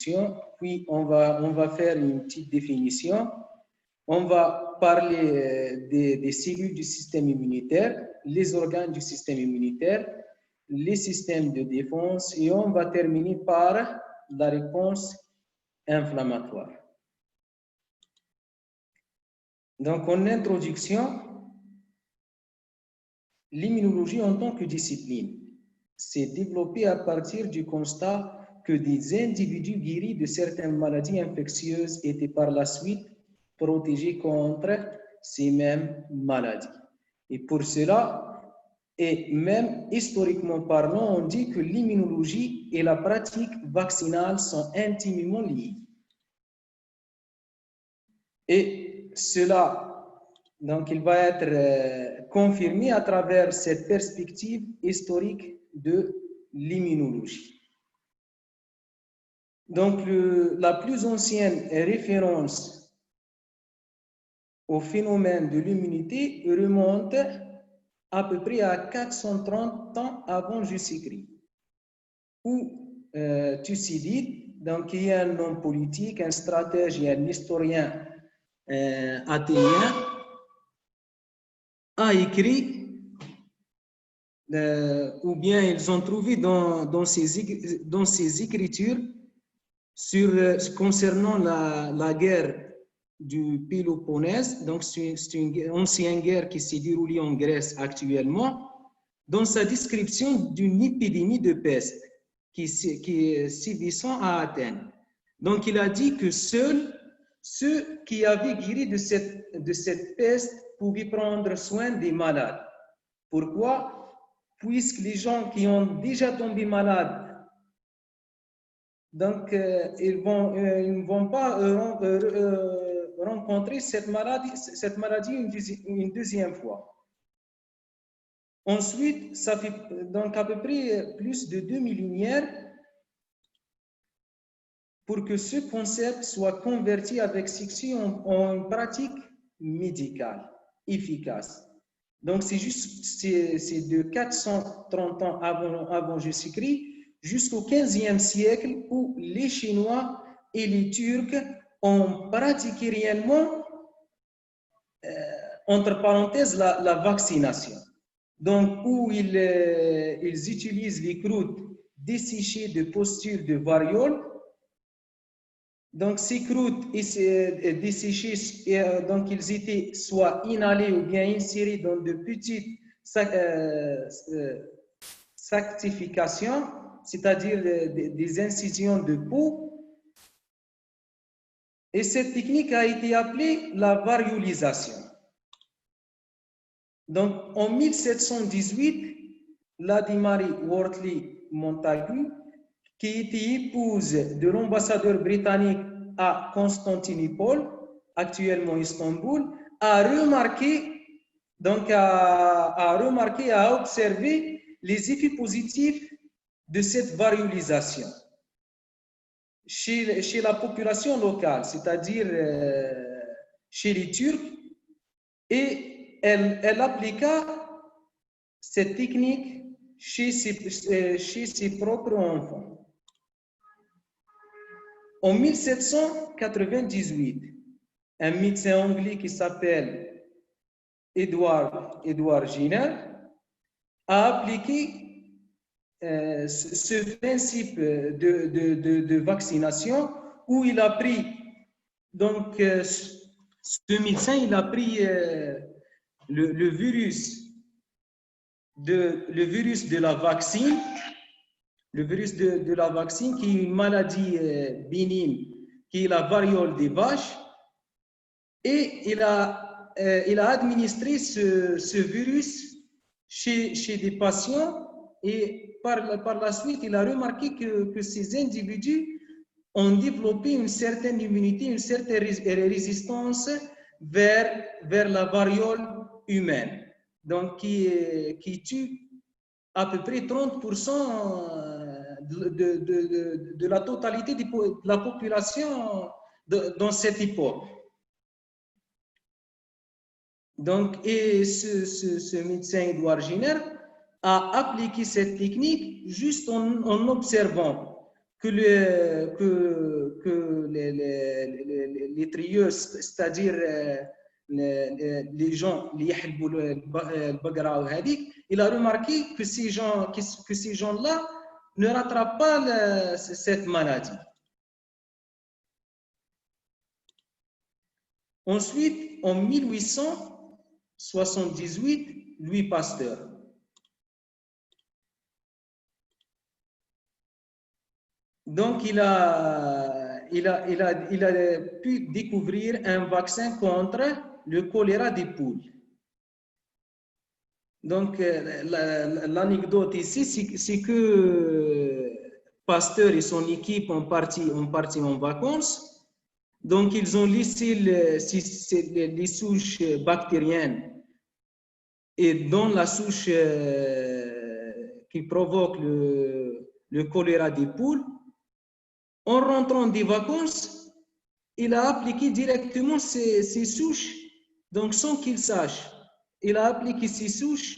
introduction, puis on va faire une petite définition. On va parler des cellules du système immunitaire, les organes du système immunitaire, les systèmes de défense et on va terminer par la réponse inflammatoire. Donc, en introduction, l'immunologie en tant que discipline s'est développée à partir du constat que des individus guéris de certaines maladies infectieuses étaient par la suite protégés contre ces mêmes maladies. Et pour cela, et même historiquement parlant, on dit que l'immunologie et la pratique vaccinale sont intimement liées. Et cela, donc, il va être confirmé à travers cette perspective historique de l'immunologie. Donc, la plus ancienne référence au phénomène de l'immunité remonte à peu près à 430 ans avant Jésus-Christ, où Thucydide, donc qui est un homme politique, un stratège et un historien athénien, a écrit, ou bien ils ont trouvé dans ses écritures concernant la guerre du Péloponnèse, donc c'est une ancienne guerre qui s'est déroulée en Grèce actuellement, dans sa description d'une épidémie de peste qui est sévissant à Athènes. Donc il a dit que seuls ceux qui avaient guéri de cette peste pouvaient prendre soin des malades. Pourquoi? Puisque les gens qui ont déjà tombé malades, donc ils ne vont pas rencontrer cette maladie une deuxième fois. Ensuite, ça fait donc à peu près plus de 2 millénaires pour que ce concept soit converti avec succès en une pratique médicale efficace. Donc, c'est de 430 ans avant Jésus-Christ jusqu'au 15e siècle où les Chinois et les Turcs ont pratiqué réellement, entre parenthèses, la vaccination. Donc, où ils utilisent les croûtes desséchées de pustules de variole. Donc, ces croûtes desséchées, donc ils étaient soit inhalés ou bien insérés dans de petites sactifications, c'est-à-dire des incisions de peau. Et cette technique a été appelée la variolisation. Donc, en 1718, Lady Mary Wortley Montagu, qui était épouse de l'ambassadeur britannique à Constantinople, actuellement Istanbul, a observé les effets positifs de cette variolisation chez la population locale, c'est-à-dire chez les Turcs, et elle appliqua cette technique chez ses propres enfants. En 1798, un médecin anglais qui s'appelle Edward Jenner a appliqué ce principe de vaccination où il a pris, donc ce médecin, il a pris le virus de la vaccine, le virus de la vaccine qui est une maladie bénigne, qui est la variole des vaches, et il a administré ce virus chez des patients, et par la suite, il a remarqué que ces individus ont développé une certaine immunité, une certaine résistance vers la variole humaine, donc qui tue à peu près 30% de la totalité de la population dans cette époque. Donc, et ce médecin Edward Jenner a appliqué cette technique juste en observant que les trieurs, c'est-à-dire les gens, il a remarqué que ces gens-là ne rattrapent pas cette maladie. Ensuite, en 1878, Louis Pasteur. Donc, il a pu découvrir un vaccin contre le choléra des poules. Donc, l'anecdote ici, c'est que Pasteur et son équipe ont parti en vacances. Donc, ils ont laissé les souches bactériennes et dans la souche qui provoque le choléra des poules. En rentrant des vacances, il a appliqué directement ces souches, donc sans qu'il sache. Il a appliqué ces souches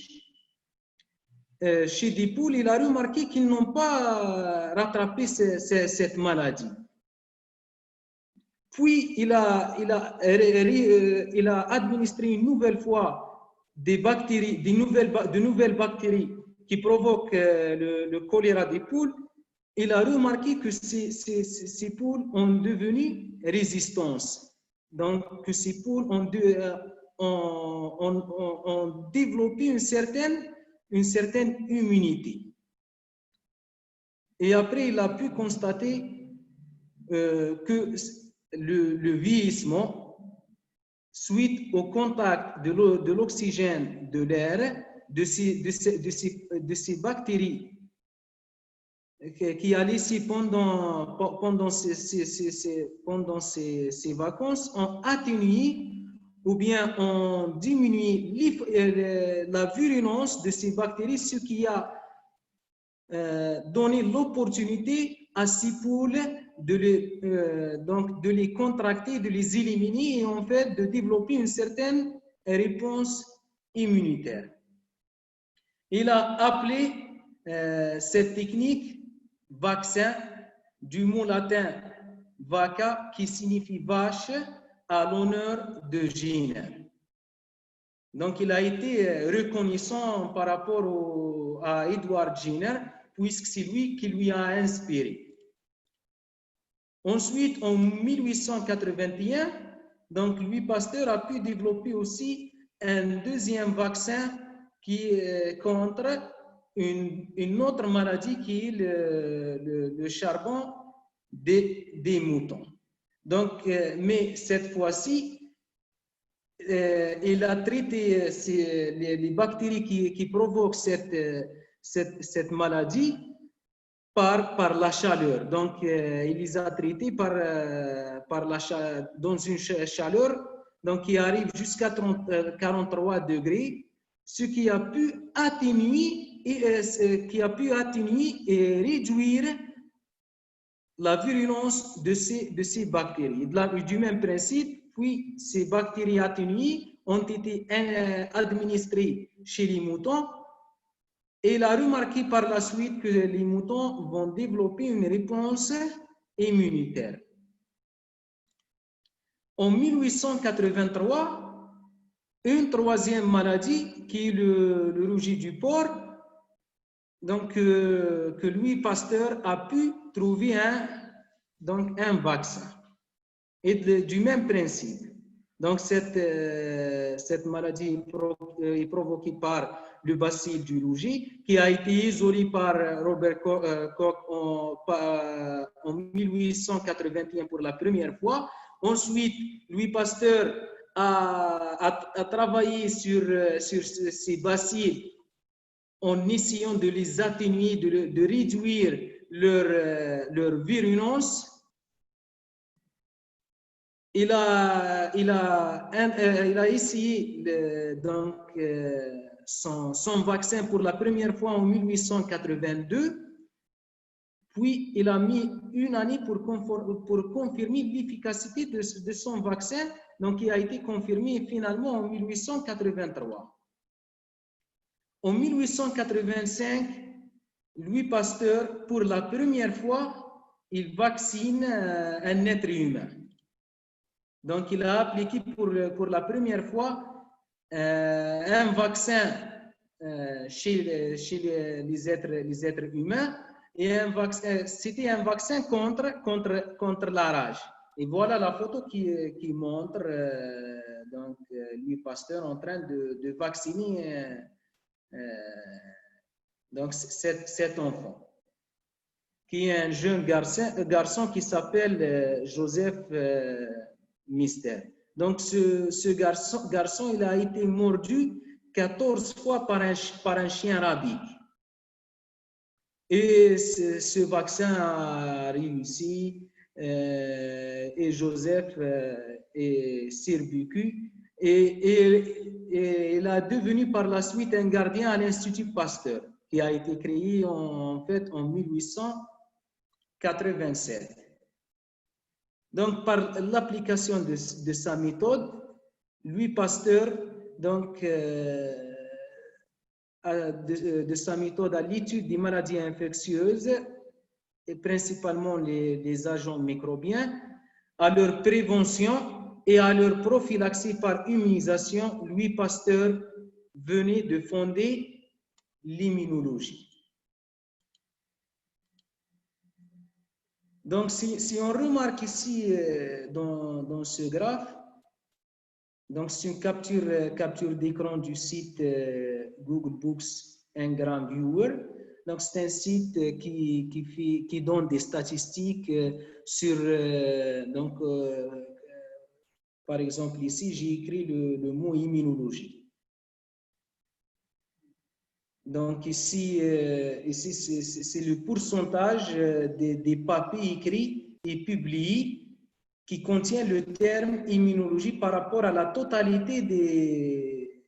chez des poules. Il a remarqué qu'ils n'ont pas rattrapé cette maladie. Puis, il a administré une nouvelle fois des bactéries, de nouvelles bactéries qui provoquent le choléra des poules. Il a remarqué que ces poules ont devenu résistantes. Donc, que ces poules ont développé une certaine immunité. Et après, il a pu constater que le vieillissement, suite au contact de l'oxygène de l'air, de ces bactéries qui a laissé pendant ces vacances, ont atténué ou bien ont diminué la virulence de ces bactéries, ce qui a donné l'opportunité à ces poules de les contracter, de les éliminer et en fait de développer une certaine réponse immunitaire. Il a appelé cette technique vaccin, du mot latin vacca, qui signifie vache, à l'honneur de Jenner. Donc, il a été reconnaissant par rapport à Edward Jenner, puisque c'est lui qui lui a inspiré. Ensuite, en 1881, donc Louis Pasteur a pu développer aussi un deuxième vaccin qui est contre une autre maladie qui est le charbon des moutons. Donc, mais cette fois-ci, il a traité les bactéries qui provoquent cette maladie par la chaleur. Donc, il les a traités dans une chaleur donc, qui arrive jusqu'à 43 degrés, ce qui a pu atténuer et réduire la virulence de ces bactéries. Du même principe, puis ces bactéries atténuées ont été administrées chez les moutons et il a remarqué par la suite que les moutons vont développer une réponse immunitaire. En 1883, une troisième maladie qui est le rouget du porc, donc que Louis Pasteur a pu trouver un vaccin. Et du même principe. Donc, cette maladie est provoquée par le bacille du rouget, qui a été isolé par Robert Koch en 1881 pour la première fois. Ensuite, Louis Pasteur a travaillé sur ces bacilles en essayant de les atténuer, de réduire leur virulence. Il a essayé son vaccin pour la première fois en 1882, puis il a mis une année pour confirmer l'efficacité de son vaccin, donc il a été confirmé finalement en 1883. En 1885, Louis Pasteur, pour la première fois, il vaccine un être humain. Donc, il a appliqué pour la première fois un vaccin chez les êtres humains, et c'était un vaccin contre la rage. Et voilà la photo qui montre donc, Louis Pasteur en train de vacciner donc cet enfant, qui est un jeune garçon qui s'appelle Joseph Mister. Donc, ce garçon, il a été mordu 14 fois par un chien rabique. Et ce vaccin a réussi, et Joseph est survécu, et il a devenu par la suite un gardien à l'Institut Pasteur, qui a été créé en fait en 1887. Donc, par l'application de sa méthode, Louis Pasteur, donc, de sa méthode à l'étude des maladies infectieuses, et principalement les agents microbiens, à leur prévention et à leur prophylaxie par immunisation, Louis Pasteur venait de fonder l'immunologie. Donc, si on remarque ici dans ce graphe, donc c'est une capture d'écran du site Google Books Ngram Viewer. Donc, c'est un site qui donne des statistiques sur, par exemple, ici, j'ai écrit le mot immunologie. Donc, ici c'est le pourcentage des papiers écrits et publiés qui contient le terme immunologie par rapport à la totalité des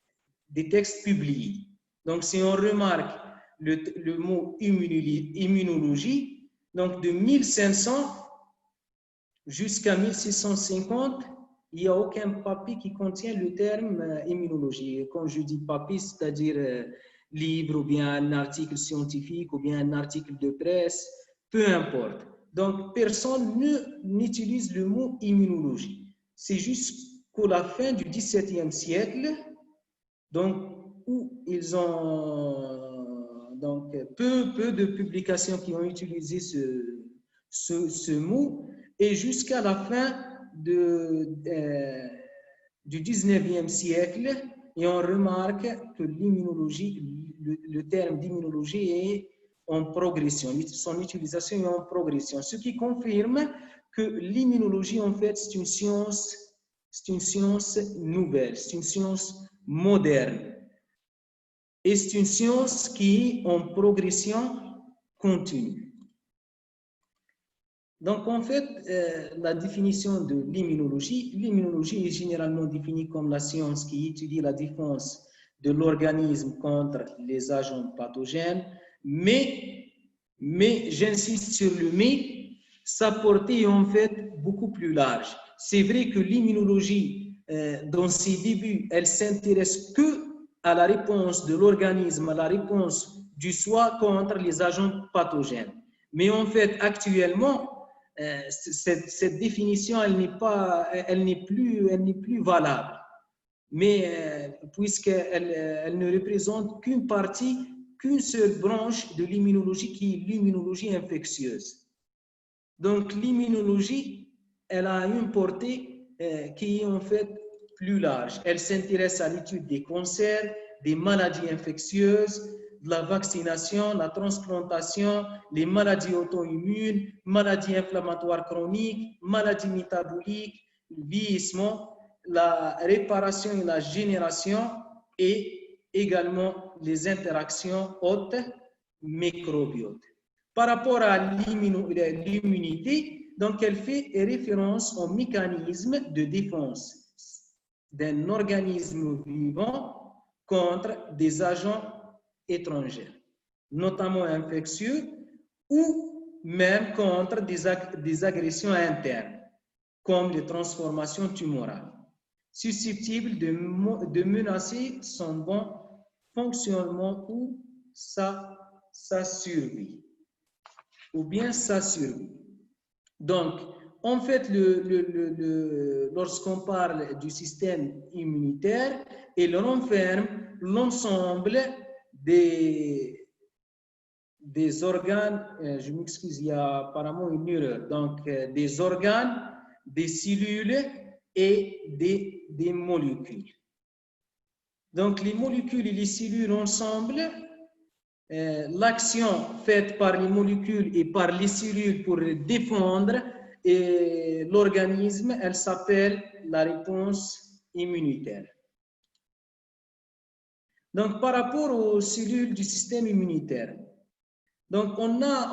textes publiés. Donc, si on remarque le mot immunologie, donc de 1500 jusqu'à 1650, il n'y a aucun papier qui contient le terme immunologie. Quand je dis papier, c'est-à-dire livre ou bien un article scientifique ou bien un article de presse, peu importe. Donc, personne n'utilise le mot immunologie. C'est jusqu'à la fin du XVIIe siècle, donc, où ils ont donc, peu de publications qui ont utilisé ce mot, et jusqu'à la fin du XIXe siècle, et on remarque que l'immunologie, le terme d'immunologie est en progression, son utilisation est en progression, ce qui confirme que l'immunologie, en fait, c'est une science nouvelle, c'est une science moderne, et c'est une science qui est en progression continue. Donc, en fait, la définition de l'immunologie est généralement définie comme la science qui étudie la défense de l'organisme contre les agents pathogènes, mais j'insiste sur le mais, sa portée est en fait beaucoup plus large. C'est vrai que l'immunologie, dans ses débuts, elle s'intéresse que à la réponse de l'organisme, à la réponse du soi contre les agents pathogènes. Mais en fait, actuellement, cette définition, elle n'est plus valable, mais puisqu'elle ne représente qu'une seule branche de l'immunologie, qui est l'immunologie infectieuse. Donc, l'immunologie, elle a une portée qui est en fait plus large. Elle s'intéresse à l'étude des cancers, des maladies infectieuses, de la vaccination, la transplantation, les maladies auto-immunes, maladies inflammatoires chroniques, maladies métaboliques, le vieillissement, la réparation et la génération, et également les interactions hôtes microbiotes. Par rapport à l'immunité, donc elle fait référence au mécanisme de défense d'un organisme vivant contre des agents étrangers, notamment infectieux, ou même contre des agressions internes, comme les transformations tumorales, susceptibles de menacer son bon fonctionnement ou sa survie, ou bien sa survie. Donc, en fait, lorsqu'on parle du système immunitaire, il renferme l'ensemble des organes, je m'excuse, il y a apparemment une erreur, donc des organes, des cellules et des molécules. Donc, les molécules et les cellules ensemble, l'action faite par les molécules et par les cellules pour défendre l'organisme, elle s'appelle la réponse immunitaire. Donc, par rapport aux cellules du système immunitaire, donc on a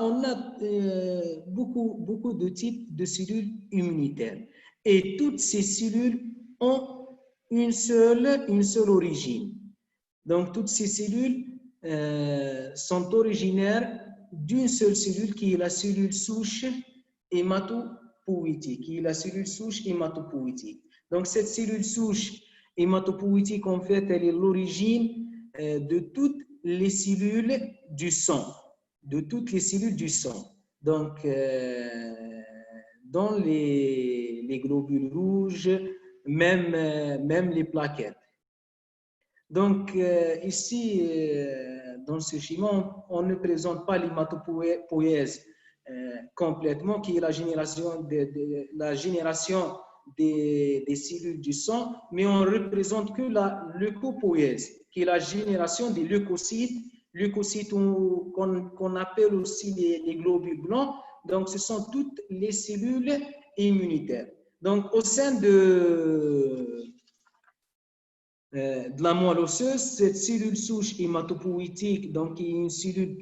beaucoup de types de cellules immunitaires et toutes ces cellules ont une seule origine. Donc, toutes ces cellules sont originaires d'une seule cellule qui est la cellule souche hématopoïétique, Donc, cette cellule souche hématopoïétique, en fait, elle est l'origine de toutes les cellules du sang. Donc, dans les globules rouges, même les plaquettes. Donc, ici, dans ce schéma, on ne présente pas l'hématopoïèse complètement, qui est la génération des cellules du sang, mais on ne représente que la leucopoïèse, qui est la génération des leucocytes qu'on appelle aussi les globules blancs. Donc, ce sont toutes les cellules immunitaires. Donc, au sein de la moelle osseuse, cette cellule souche hématopoïétique, donc qui est une cellule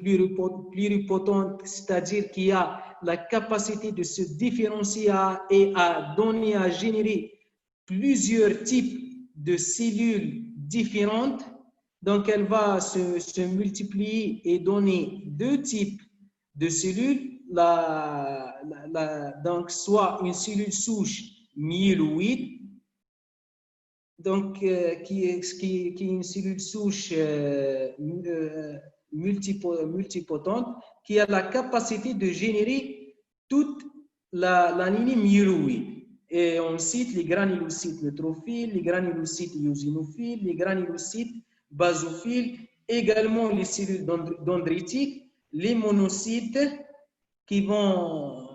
pluripotente, c'est-à-dire qui a la capacité de se différencier et à donner, à générer plusieurs types de cellules différentes. Donc, elle va se multiplier et donner deux types de cellules, donc soit une cellule souche myéloïde, donc qui est une cellule souche multipotente, qui a la capacité de générer toute la lignée myéloïde. Et on cite les granulocytes neutrophiles, les granulocytes eosinophiles, les granulocytes basophiles, également les cellules dendritiques, les monocytes qui vont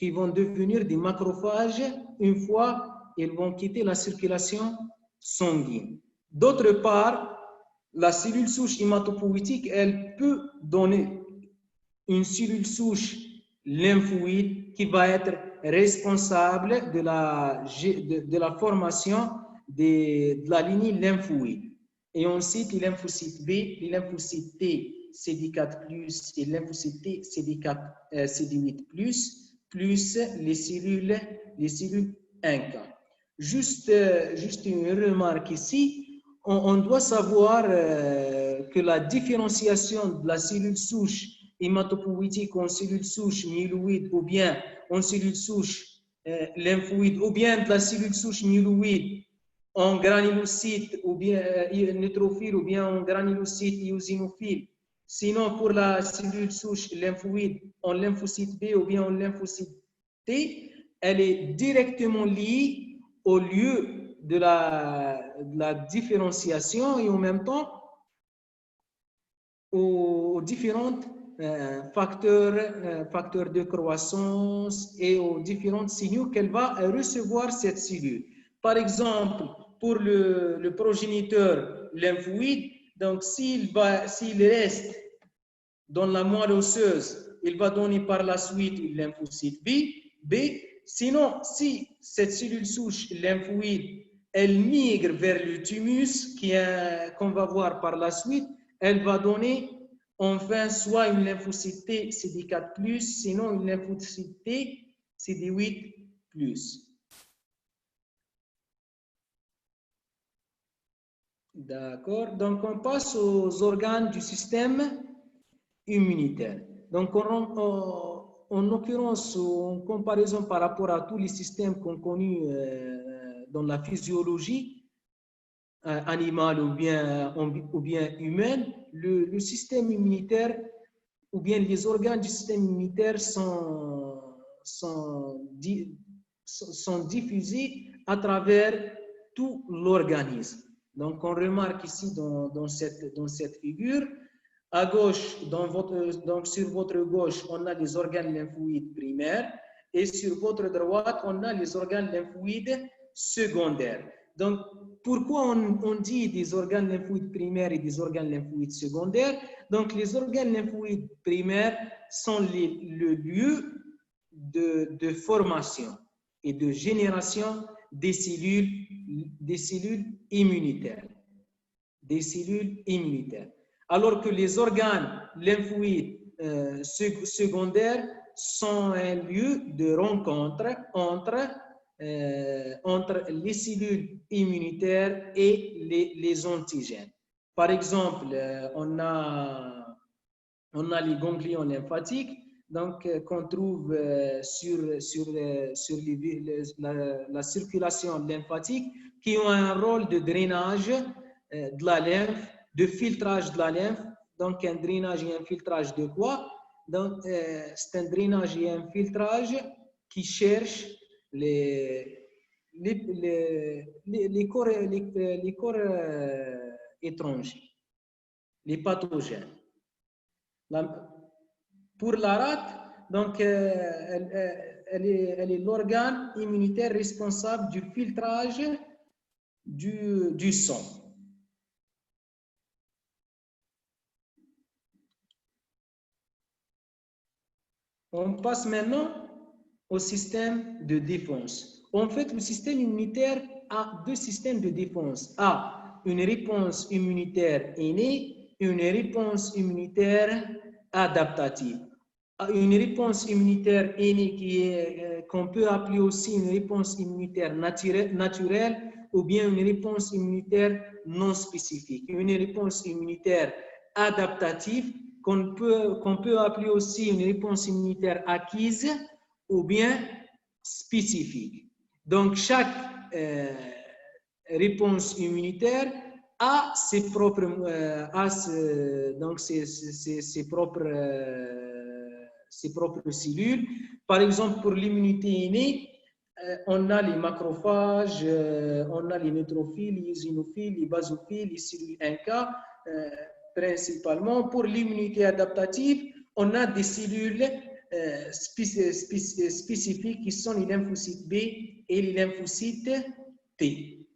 devenir des macrophages une fois ils vont quitter la circulation sanguine. D'autre part, la cellule souche hématopoïétique, elle peut donner une cellule souche lymphoïde qui va être responsable de la formation de la lignée lymphoïde. Et on cite les lymphocytes B, les lymphocytes T, CD4+, et les lymphocytes T, CD4, CD8+, plus les cellules NK. Juste une remarque ici, on doit savoir que la différenciation de la cellule souche hématopoïétique en cellule souche myéloïde ou bien en cellule souche lymphoïde ou bien de la cellule souche myéloïde en granulocyte ou bien neutrophile ou bien en granulocyte eosinophile. Sinon, pour la cellule souche lymphoïde en lymphocyte B ou bien en lymphocyte T, elle est directement liée au lieu de la différenciation et en même temps aux différents facteurs de croissance et aux différents signaux qu'elle va recevoir cette cellule. Par exemple, pour le progéniteur lymphoïde, donc s'il reste dans la moelle osseuse, il va donner par la suite le lymphocyte B. Sinon, si cette cellule souche lymphoïde, elle migre vers le thymus, qu'on va voir par la suite, elle va donner enfin soit une lymphocyte T CD4+, sinon une lymphocyte T CD8+. D'accord. Donc, on passe aux organes du système immunitaire. Donc, en l'occurrence, en comparaison par rapport à tous les systèmes qu'on connaît dans la physiologie animale ou bien humaine, le système immunitaire ou bien les organes du système immunitaire sont diffusés à travers tout l'organisme. Donc, on remarque ici dans cette figure, à gauche, donc sur votre gauche, on a les organes lymphoïdes primaires et sur votre droite, on a les organes lymphoïdes secondaires. Donc, pourquoi on dit des organes lymphoïdes primaires et des organes lymphoïdes secondaires? Donc, les organes lymphoïdes primaires sont le lieu de formation et de génération des cellules immunitaires. Alors que les organes lymphoïdes secondaires sont un lieu de rencontre entre les cellules immunitaires et les antigènes. Par exemple, on a les ganglions lymphatiques, donc qu'on trouve sur la circulation lymphatique, qui ont un rôle de drainage de la lymphe, de filtrage de la lymphe. Donc un drainage et un filtrage de quoi? Donc c'est un drainage et un filtrage qui cherche les corps étrangers, les pathogènes. Pour la rate, donc, elle est l'organe immunitaire responsable du filtrage du sang. On passe maintenant au système de défense. En fait, le système immunitaire a deux systèmes de défense. A, une réponse immunitaire innée et une réponse immunitaire adaptative. Une réponse immunitaire innée qu'on peut appeler aussi une réponse immunitaire naturelle ou bien une réponse immunitaire non spécifique. Une réponse immunitaire adaptative qu'on peut appeler aussi une réponse immunitaire acquise ou bien spécifique. Donc, chaque réponse immunitaire a ses propres, ses propres cellules. Par exemple, pour l'immunité innée, on a les macrophages, on a les neutrophiles, les eosinophiles, les basophiles, les cellules NK, principalement. Pour l'immunité adaptative, on a des cellules spécifiques qui sont les lymphocytes B et les lymphocytes T.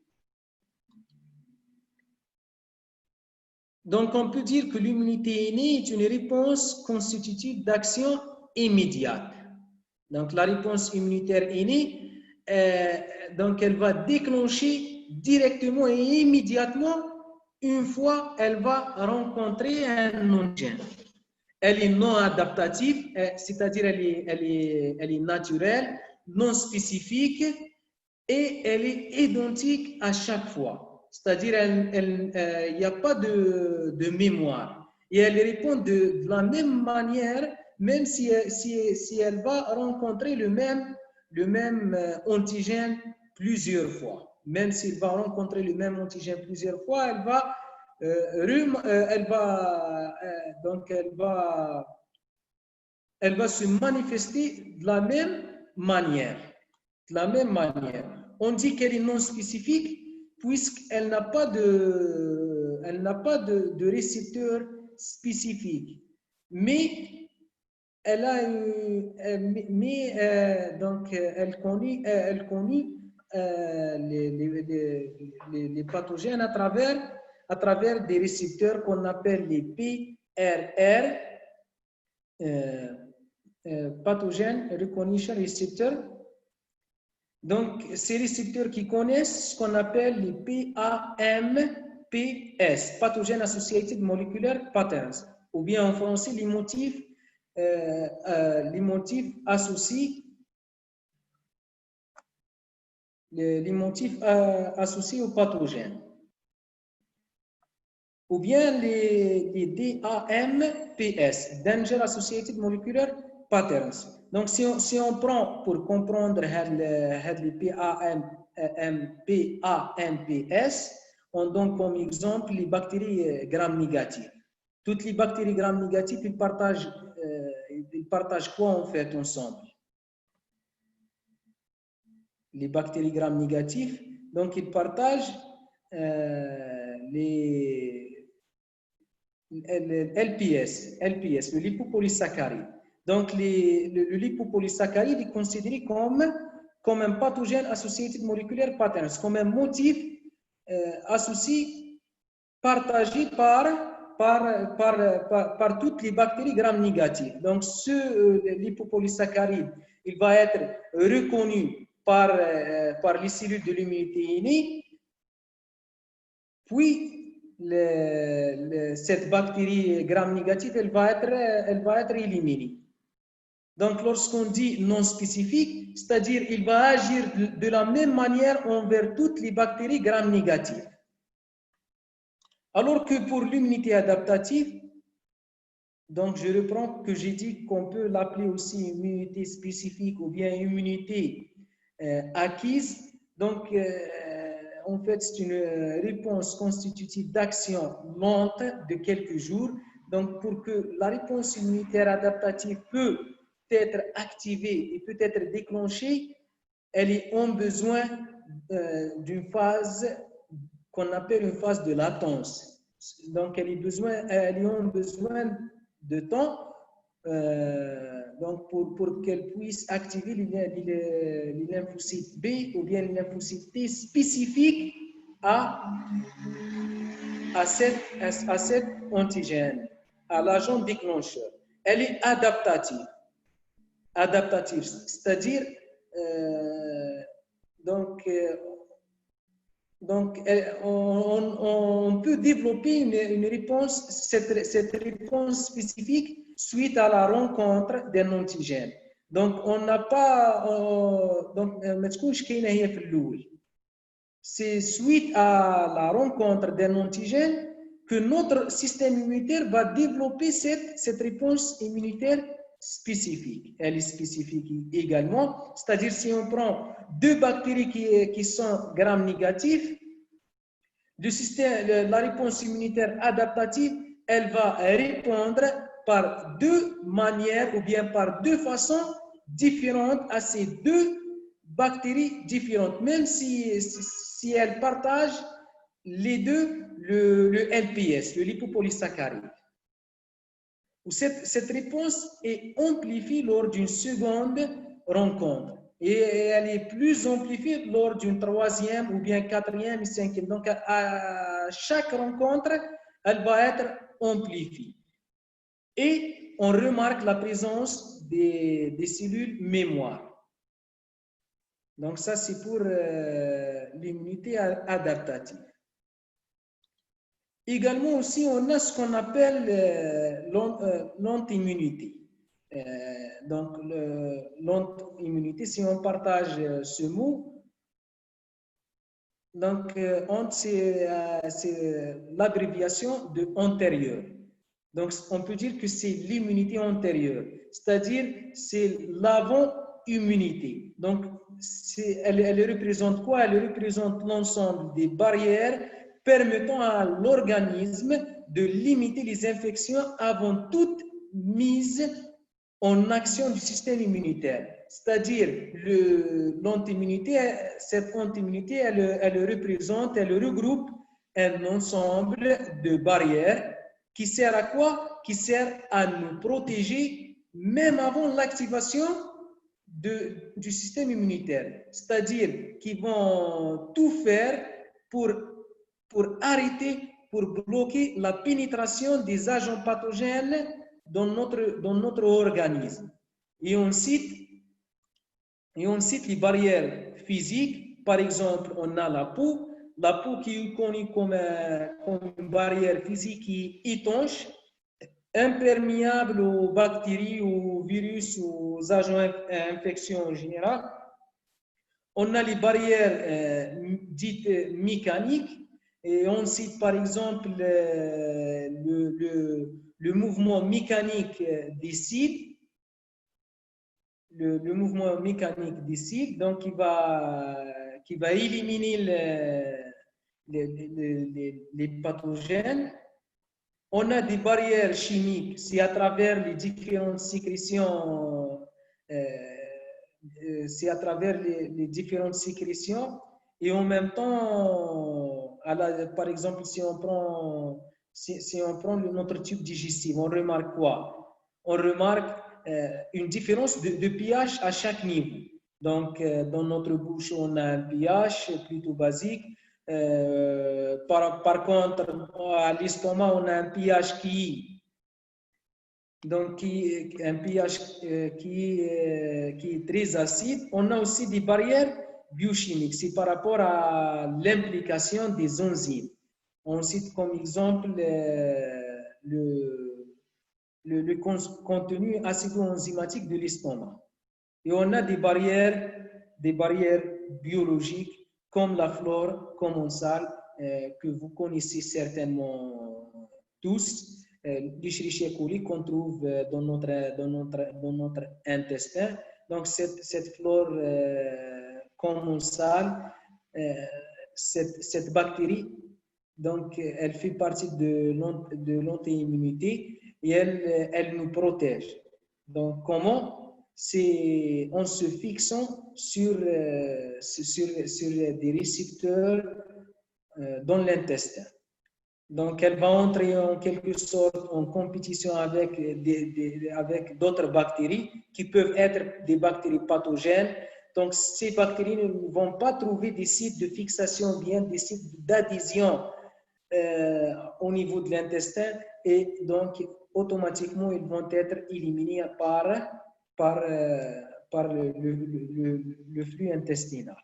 Donc, on peut dire que l'immunité innée est une réponse constitutive d'action immédiate. Donc, la réponse immunitaire innée, donc elle va déclencher directement et immédiatement une fois elle va rencontrer un antigène. Elle est non adaptative, c'est-à-dire elle est naturelle, non spécifique et elle est identique à chaque fois. C'est-à-dire il n'y a pas de mémoire. Et elle répond de la même manière, même si elle va rencontrer le même antigène plusieurs fois. Même s'il va rencontrer le même antigène plusieurs fois, elle va se manifester de la même manière. On dit qu'elle est non spécifique puisqu'elle n'a pas de récepteur spécifique. Mais elle a donc elle connaît les pathogènes à travers des récepteurs qu'on appelle les PRR, Pathogen Recognition Receptor. Donc, ces récepteurs qui connaissent ce qu'on appelle les PAMPS, Pathogen Associated Molecular Patterns, ou bien en français les motifs associés aux pathogènes. Ou bien les DAMPS, Danger Associated Molecular Patterns. Donc, si on prend pour comprendre les PAMPS, on donne comme exemple les bactéries gram-négatives. Toutes les bactéries gram-négatives, ils partagent quoi en fait ensemble? les bactéries gram négatives. Donc, ils partagent les LPS, le lipopolysaccharide. Donc, le lipopolysaccharide est considéré comme un pathogène associated molecular patterns, comme un motif associé, partagé par toutes les bactéries gram négatives. Donc, ce lipopolysaccharide, il va être reconnu par les cellules de l'immunité innée, puis cette bactérie gram négative, elle va être éliminée. Donc, lorsqu'on dit non spécifique, c'est-à-dire il va agir de la même manière envers toutes les bactéries gram négatives. Alors que pour l'immunité adaptative, donc je reprends que j'ai dit qu'on peut l'appeler aussi immunité spécifique ou bien immunité acquise. Donc, en fait, c'est une réponse constitutive d'action lente de quelques jours. Donc, pour que la réponse immunitaire adaptative peut être activée et peut être déclenchée, elle a besoin d'une phase qu'on appelle une phase de latence. Donc, elle a besoin de temps donc pour qu'elle puisse activer les lymphocytes B ou bien les lymphocytes T spécifiques à cet antigène, à l'agent déclencheur. Elle est adaptative. C'est-à-dire, on peut développer une réponse, cette réponse spécifique suite à la rencontre d'un antigène. Donc, on n'a pas. C'est suite à la rencontre d'un antigène que notre système immunitaire va développer cette réponse immunitaire spécifique. Elle est spécifique également, c'est-à-dire si on prend deux bactéries qui sont gram négatives, la réponse immunitaire adaptative, elle va répondre par deux manières ou bien par deux façons différentes à ces deux bactéries différentes, même si elles partagent les deux le LPS, le lipopolysaccharide. Cette réponse est amplifiée lors d'une seconde rencontre et elle est plus amplifiée lors d'une troisième ou bien quatrième et cinquième. Donc, à chaque rencontre, elle va être amplifiée. Et on remarque la présence des cellules mémoire. Donc, ça, c'est pour l'immunité adaptative. Également aussi, on a ce qu'on appelle l'anti-immunité. Donc, l'anti-immunité, si on partage ce mot, donc, c'est l'abréviation de antérieur. Donc, on peut dire que c'est l'immunité antérieure, c'est-à-dire c'est l'avant-immunité. Donc, elle représente quoi? Elle représente l'ensemble des barrières permettant à l'organisme de limiter les infections avant toute mise en action du système immunitaire. C'est-à-dire, l'anti-immunité, cette anti-immunité, elle représente, elle regroupe un ensemble de barrières qui sert à quoi? Qui sert à nous protéger même avant l'activation du système immunitaire. C'est-à-dire qu'ils vont tout faire pour arrêter, pour bloquer la pénétration des agents pathogènes dans notre organisme. Et on cite les barrières physiques. Par exemple, on a la peau qui est connue comme une barrière physique qui est étanche, imperméable aux bactéries, aux virus, aux agents infectieux en général. On a les barrières dites mécaniques. Et on cite par exemple le mouvement mécanique des cils. Le mouvement mécanique des cils, donc qui va éliminer les pathogènes. On a des barrières chimiques, c'est à travers les différentes sécrétions c'est à travers les différentes sécrétions et en même temps, par exemple, si on prend notre tube digestif, on remarque quoi? On remarque une différence de pH à chaque niveau. Donc, dans notre bouche, on a un pH plutôt basique. Par contre, à l'estomac, on a un pH un pH qui est très acide. On a aussi des barrières biochimiques. C'est par rapport à l'implication des enzymes. On cite comme exemple le contenu acido-enzymatique de l'estomac. Et on a des barrières biologiques comme la flore commensale que vous connaissez certainement tous, l'Escherichia coli qu'on trouve dans notre intestin. Donc cette flore commensale, cette bactérie, donc elle fait partie de l'auto-immunité et elle nous protège. Donc comment? C'est en se fixant sur des récepteurs dans l'intestin. Donc, elle va entrer en quelque sorte en compétition avec d'autres bactéries qui peuvent être des bactéries pathogènes. Donc, ces bactéries ne vont pas trouver des sites de fixation, bien des sites d'adhésion au niveau de l'intestin et donc automatiquement, ils vont être éliminés par le flux intestinal.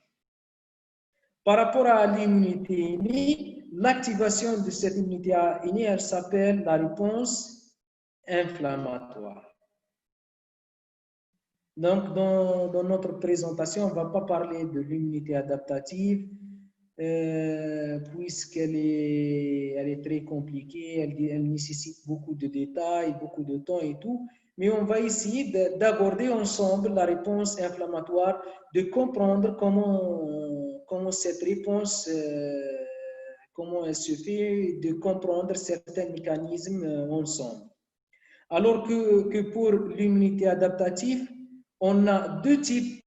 Par rapport à l'immunité innée, l'activation de cette immunité innée, elle s'appelle la réponse inflammatoire. Donc, dans notre présentation, on ne va pas parler de l'immunité adaptative, puisqu'elle est très compliquée, elle nécessite beaucoup de détails, beaucoup de temps et tout. Mais on va essayer d'aborder ensemble la réponse inflammatoire, de comprendre comment cette réponse, comment elle se fait, de comprendre certains mécanismes ensemble. Alors que pour l'immunité adaptative, on a deux types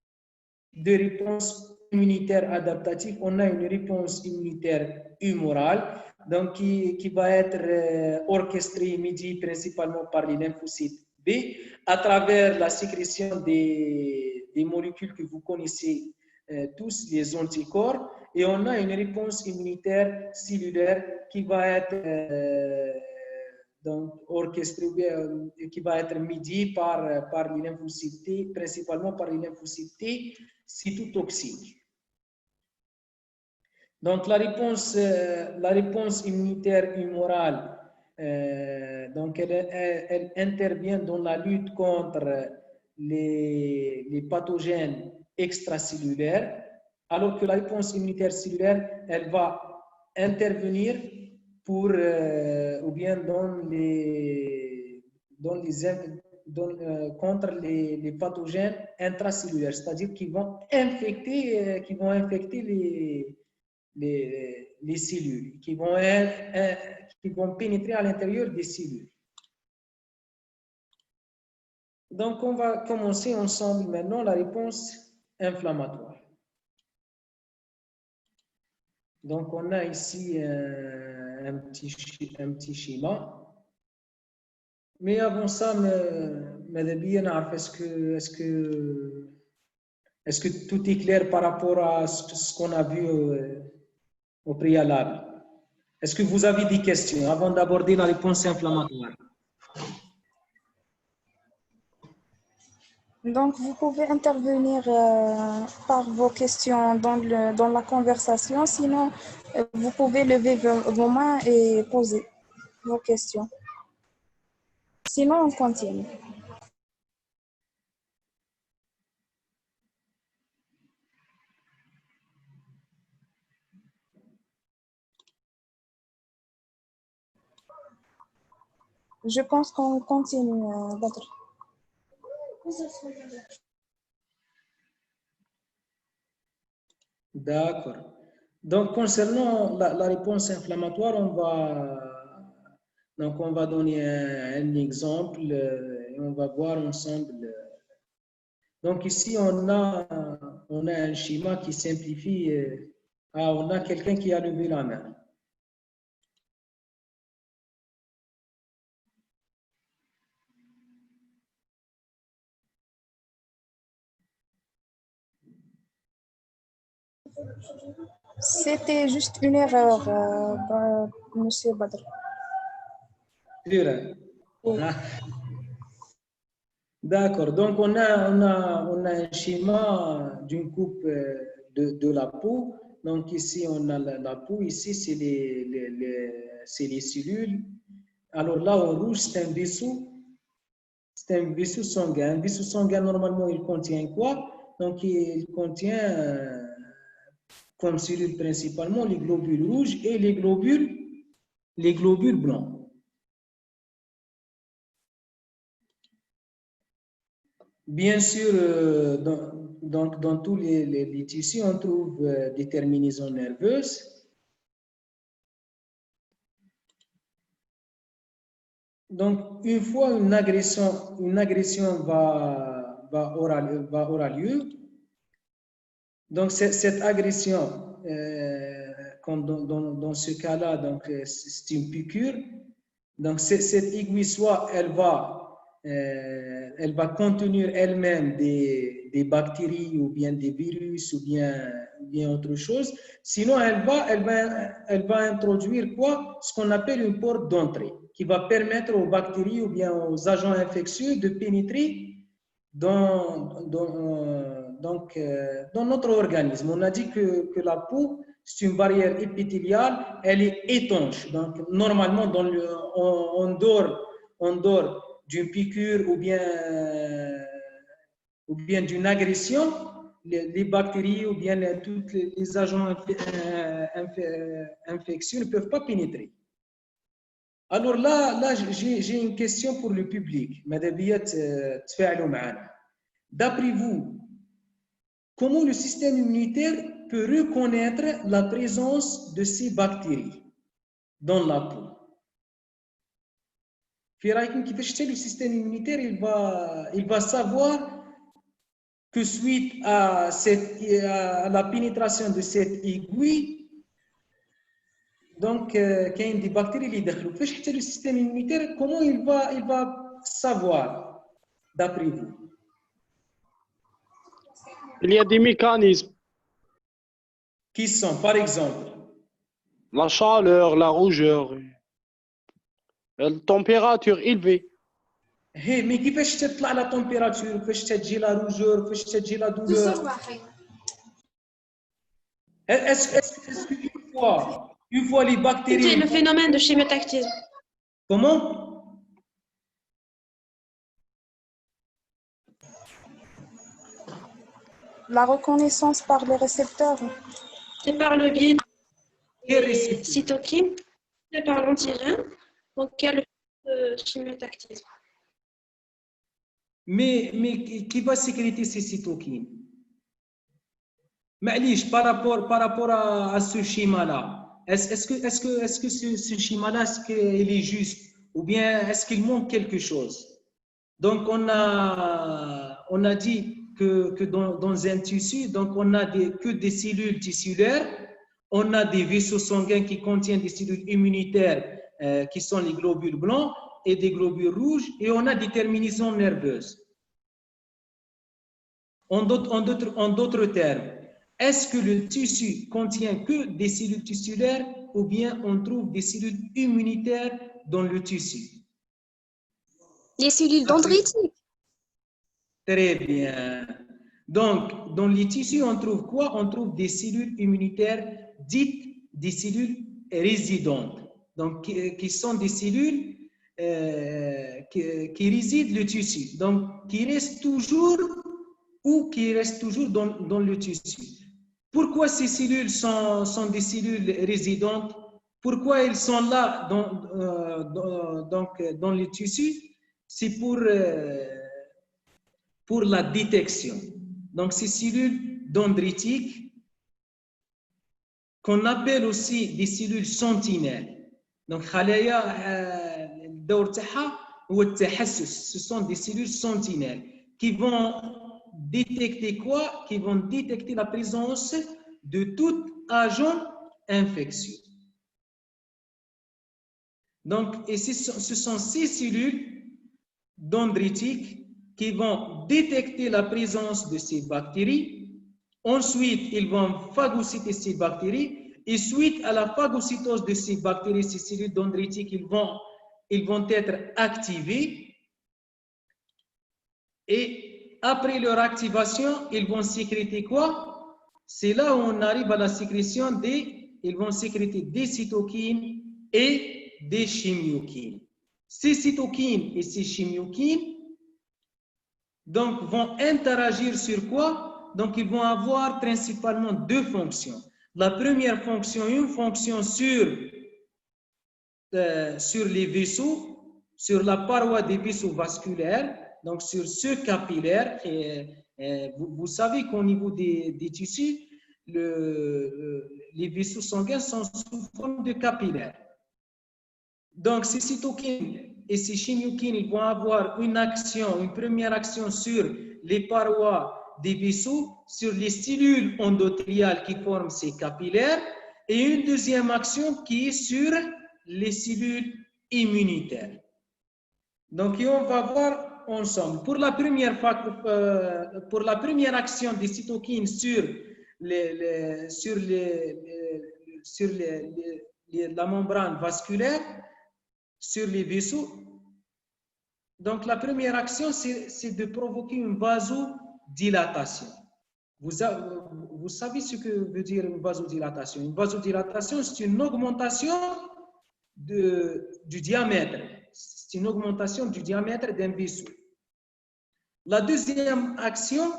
de réponses immunitaires adaptatives. On a une réponse immunitaire humorale, donc qui va être orchestrée, médiée principalement par les lymphocytes B, à travers la sécrétion des molécules que vous connaissez tous, les anticorps, et on a une réponse immunitaire cellulaire qui va être donc orchestrée, qui va être médiée par les lymphocytes T, principalement par les lymphocytes T cytotoxiques. Donc la réponse immunitaire humorale, donc elle intervient dans la lutte contre les pathogènes extracellulaires, alors que la réponse immunitaire cellulaire, elle va intervenir contre les pathogènes intracellulaires, c'est-à-dire qui vont infecter les cellules, qui vont pénétrer à l'intérieur des cellules. Donc, on va commencer ensemble maintenant la réponse inflammatoire. Donc, on a ici un petit schéma. Mais avant ça, est-ce que tout est clair par rapport à ce qu'on a vu au préalable? Est-ce que vous avez des questions avant d'aborder la réponse inflammatoire? Donc, vous pouvez intervenir par vos questions dans la conversation. Sinon, vous pouvez lever vos mains et poser vos questions. Sinon, on continue. Je pense qu'on continue, Badr. D'accord. Donc, concernant la réponse inflammatoire, on va donner un exemple et on va voir ensemble Donc ici, on a un schéma qui simplifie. On a quelqu'un qui a levé la main. C'était juste une erreur, Monsieur Badr. Oui. D'accord. Donc, on a un schéma d'une coupe de la peau. Donc, ici, on a la peau. Ici, c'est les cellules. Alors là, en rouge, c'est un vaisseau. C'est un vaisseau sanguin. Un vaisseau sanguin, normalement, il contient quoi? Donc, il contient comme cellules principalement les globules rouges et les globules blancs. Bien sûr, dans tous les tissus, on trouve des terminaisons nerveuses. Donc, une fois une agression aura lieu, donc cette agression, dans ce cas-là, donc c'est une piqûre. Donc, cette aiguille, soit elle va contenir elle-même des bactéries ou bien des virus ou bien autre chose. Sinon, elle va introduire quoi? Ce qu'on appelle une porte d'entrée qui va permettre aux bactéries ou bien aux agents infectieux de pénétrer dans notre organisme. On a dit que la peau, c'est une barrière épithéliale, elle est étanche. Donc, normalement, on dort d'une piqûre ou bien d'une agression, les bactéries ou bien tous les agents infectieux ne peuvent pas pénétrer. Alors là j'ai une question pour le public. D'après vous, comment le système immunitaire peut reconnaître la présence de ces bactéries dans la peau? Le système immunitaire il va savoir que suite à la pénétration de cette aiguille, donc qu'il y a des bactéries qui découvrent. Le système immunitaire, comment il va savoir, d'après vous? Il y a des mécanismes. Qui sont, par exemple? La chaleur, la rougeur, la température élevée. Mais كيفاش تطلع la température? كيفاش تجي la rougeur? كيفاش تجي la douleur? Est-ce qu'une fois les bactéries... C'est le phénomène de chimiotactisme. Comment? La reconnaissance par les récepteurs. C'est par le biais des cytokines et par l'antigène, donc il y a le chimiotactisme. Mais qui va sécréter ces cytokines? معليش par rapport à ce schéma-là, est-ce que ce schéma-là, est-ce qu'il est juste ou bien est-ce qu'il manque quelque chose? Donc on a dit que dans un tissu, donc on a que des cellules tissulaires, on a des vaisseaux sanguins qui contiennent des cellules immunitaires qui sont les globules blancs et des globules rouges, et on a des terminaisons nerveuses. En d'autres termes, est-ce que le tissu contient que des cellules tissulaires ou bien on trouve des cellules immunitaires dans le tissu? Les cellules dendritiques. Très bien. Donc, dans les tissus, on trouve quoi? On trouve des cellules immunitaires dites des cellules résidentes. Donc, qui sont des cellules qui résident le tissu. Donc, qui restent toujours dans le tissu. Pourquoi ces cellules sont des cellules résidentes? Pourquoi elles sont là dans le tissu? C'est pour la détection. Donc, ces cellules dendritiques, qu'on appelle aussi des cellules sentinelles. Donc, ce sont des cellules sentinelles qui vont détecter quoi? Qui vont détecter la présence de tout agent infectieux. Donc, et ce sont ces cellules dendritiques qui vont détecter la présence de ces bactéries. Ensuite, ils vont phagocyter ces bactéries. Et suite à la phagocytose de ces bactéries, ces cellules dendritiques, ils vont être activées. Et après leur activation, ils vont sécréter quoi? C'est là où on arrive à la sécrétion ils vont sécréter des cytokines et des chimiokines. Ces cytokines et ces chimiokines donc, vont interagir sur quoi? Donc, ils vont avoir principalement deux fonctions. La première fonction, une fonction sur les vaisseaux, sur la paroi des vaisseaux vasculaires, donc sur ce capillaire. Vous savez qu'au niveau des tissus, les vaisseaux sanguins sont sous forme de capillaires. Donc, ces cytokines et ces chimiokines, ils vont avoir une première action sur les parois des vaisseaux, sur les cellules endotheliales qui forment ces capillaires, et une deuxième action qui est sur les cellules immunitaires. Donc, on va voir ensemble. Pour la première action des cytokines sur la membrane vasculaire, sur les vaisseaux, donc la première action, c'est de provoquer une vasodilatation. Vous savez ce que veut dire une vasodilatation? Une vasodilatation, c'est une augmentation du diamètre. C'est une augmentation du diamètre d'un vaisseau. La deuxième action,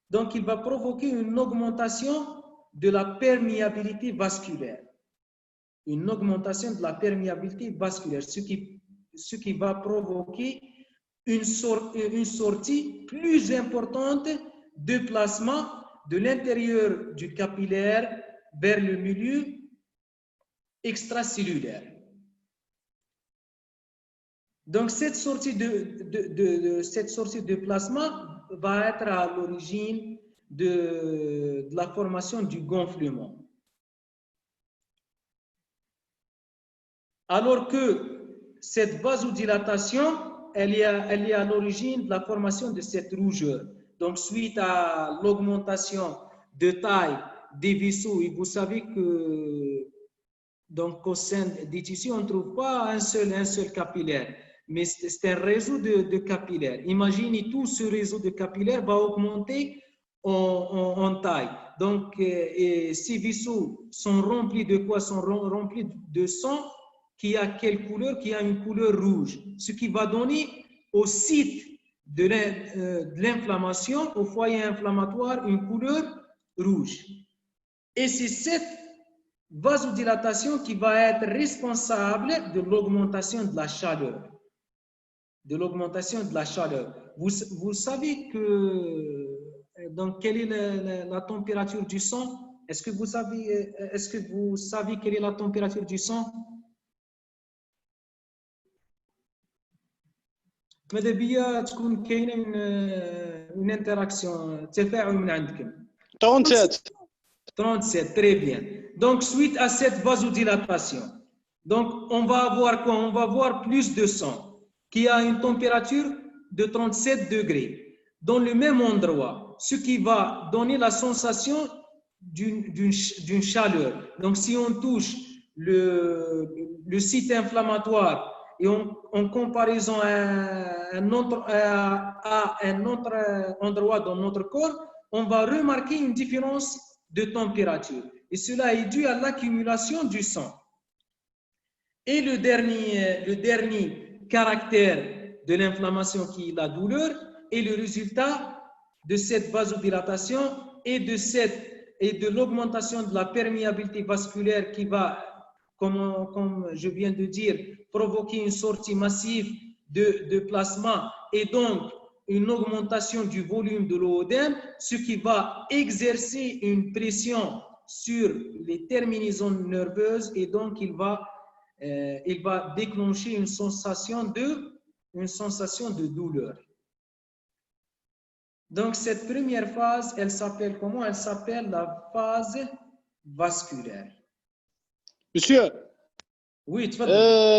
donc il va provoquer une augmentation de la perméabilité vasculaire. Une augmentation de la perméabilité vasculaire, ce qui va provoquer une sortie plus importante de plasma de l'intérieur du capillaire vers le milieu extracellulaire. Donc, cette sortie de plasma va être à l'origine de la formation du gonflement. Alors que cette vasodilatation, elle est à l'origine de la formation de cette rougeur. Donc, suite à l'augmentation de taille des vaisseaux, et vous savez que donc, au sein des tissus, on ne trouve pas un seul capillaire, mais c'est un réseau de capillaires. Imaginez tout ce réseau de capillaires va augmenter en taille. Donc, ces vaisseaux sont remplis de quoi? Sont remplis de sang qui a quelle couleur? Qui a une couleur rouge, ce qui va donner au site de l'inflammation, au foyer inflammatoire, une couleur rouge. Et c'est cette vasodilatation qui va être responsable de l'augmentation de la chaleur. Vous savez donc, quelle est la température du sang? Est-ce que vous savez quelle est la température du sang? ماذا بيا تكون كاينه une interaction تفاعل من عندكم 37 très bien. Donc suite à cette vasodilatation, donc on va avoir quoi? On va avoir plus de sang qui a une température de 37 degrés dans le même endroit, ce qui va donner la sensation d'une chaleur. Donc si on touche le site inflammatoire et en comparaison à un autre endroit dans notre corps, on va remarquer une différence de température. Et cela est dû à l'accumulation du sang. Et le dernier caractère de l'inflammation qui est la douleur est le résultat de cette vasodilatation et de l'augmentation de la perméabilité vasculaire qui va, comme je viens de dire, provoquer une sortie massive de plasma et donc une augmentation du volume de l'œdème, ce qui va exercer une pression sur les terminaisons nerveuses et donc il va déclencher une sensation de douleur. Donc, cette première phase, elle s'appelle comment? Elle s'appelle la phase vasculaire. Monsieur, Oui, تفضل.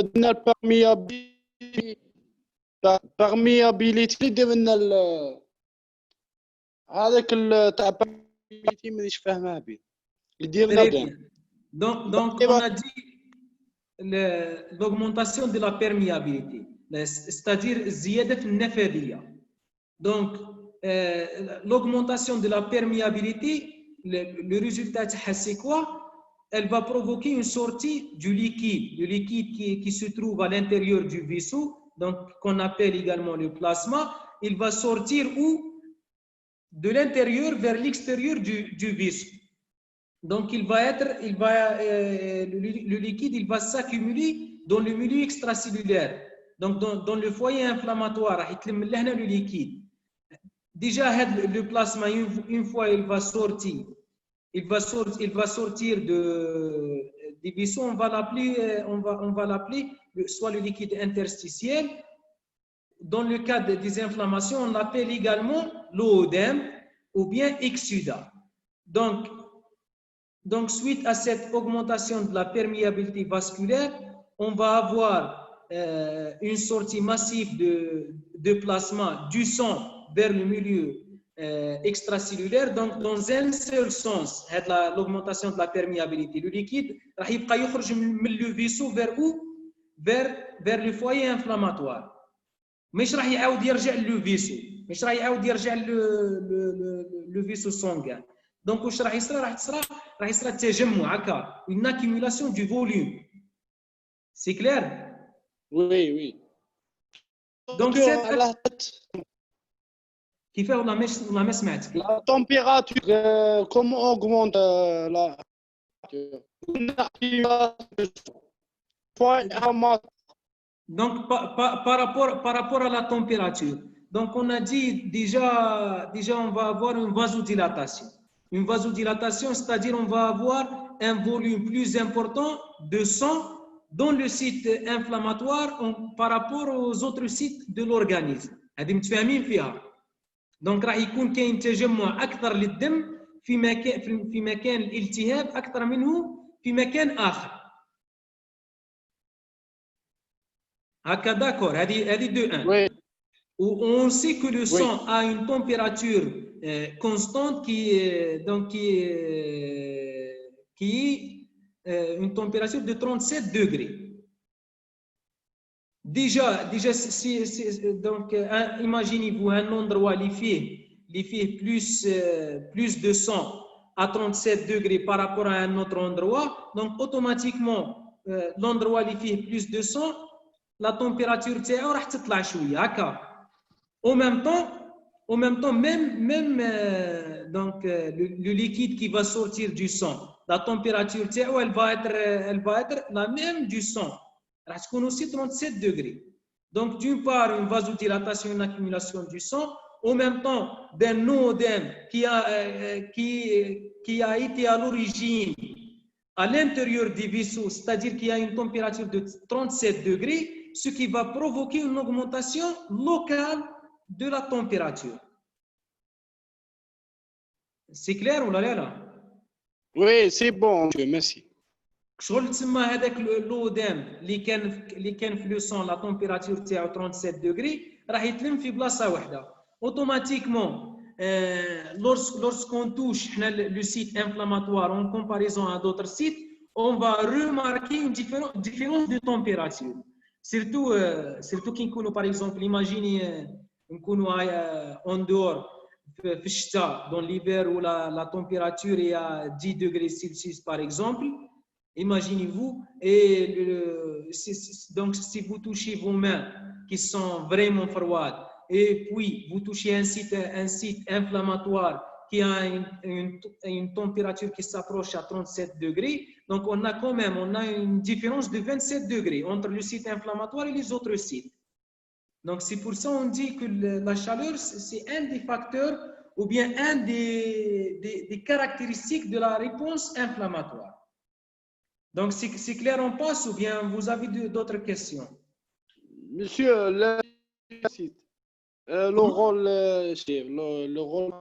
درنا البرميابيليتي درنا هذاك تاع البرميابيليتي مانيش فاهمها به اللي ديرنا Très دون bien. Donc, on a dit l'augmentation de la perméabilité, c'est-à-dire الزيادة في النفاذية. Donc, l'augmentation de la perméabilité, le résultat, c'est quoi? Elle va provoquer une sortie du liquide, le liquide qui se trouve à l'intérieur du vaisseau, donc qu'on appelle également le plasma. Il va sortir où? De l'intérieur vers l'extérieur du vaisseau. Donc, le liquide, il va s'accumuler dans le milieu extracellulaire. Donc, dans le foyer inflammatoire, le liquide. Déjà, le plasma, une fois il va sortir, du vaisseau, on va l'appeler soit le liquide interstitiel. Dans le cas des inflammations, on l'appelle également l'œdème ou bien exsudat. Donc, suite à cette augmentation de la perméabilité vasculaire, on va avoir une sortie massive de plasma du sang vers le milieu extracellulaire. Donc, dans un seul sens, l'augmentation de la perméabilité. Le liquide راح يبقى يخرج من le vaisseau vers où? Vers le foyer inflammatoire. مش راح يعاود يرجع le vaisseau. مش راح يعاود يرجع le vaisseau sanguin. Donc, واش راح يصرى؟ راح يصرى تجمع هكا une accumulation du volume. C'est clair? Oui, oui. Donc, كيف والله ما سمعتك. La température, comment augmente la Donc, par rapport à la température, donc on a dit déjà on va avoir une vasodilatation. Une vasodilatation, c'est-à-dire on va avoir un volume plus important de sang dans le site inflammatoire par rapport aux autres sites de l'organisme. هذه متفاهمين فيها. Donc راح يكون كاين تجمع أكثر للدم في مكان الالتهاب أكثر منه في مكان آخر. هكا d'accord, هذه 2-1. Oui. Où on sait que le sang a une température constante qui est une température de 37 degrés. Déjà donc imaginez-vous un endroit qui fait plus de sang à 37 degrés par rapport à un autre endroit. Donc automatiquement l'endroit qui fait plus de sang, la température تاعو راح تطلع شويه هكا. En même temps, même donc le liquide qui va sortir du sang, la température elle va être la même du sang. راح تكون aussi 37 degrés. Donc d'une part une vasodilatation, une accumulation du sang, en même temps d'un œdème qui a été à l'origine à l'intérieur du vaisseau, c'est-à-dire qu'il y a une température de 37 degrés, ce qui va provoquer une augmentation locale de la température. C'est clair ou là? Oui, c'est bon, merci. شغل تسمى هذاك l'œdème اللي كان في لو سون لا تمبيراتور تاعو 37 degrés راح يتلم في بلاصه واحده. Automatiquement, lorsqu'on touche le site inflammatoire en comparaison à d'autres sites, on va remarquer une différence de température. Surtout qui nous, par exemple, imaginez en dehors, dans l'hiver où la température est à 10 degrés Celsius, par exemple. Imaginez-vous, donc si vous touchez vos mains qui sont vraiment froides, et puis vous touchez un site inflammatoire qui a une température qui s'approche à 37 degrés, donc on a une différence de 27 degrés entre le site inflammatoire et les autres sites. Donc c'est pour ça qu'on dit que la chaleur, c'est un des facteurs ou bien un des caractéristiques de la réponse inflammatoire. Donc c'est clair, on passe ou bien vous avez d'autres questions? Monsieur, لو رول لو رول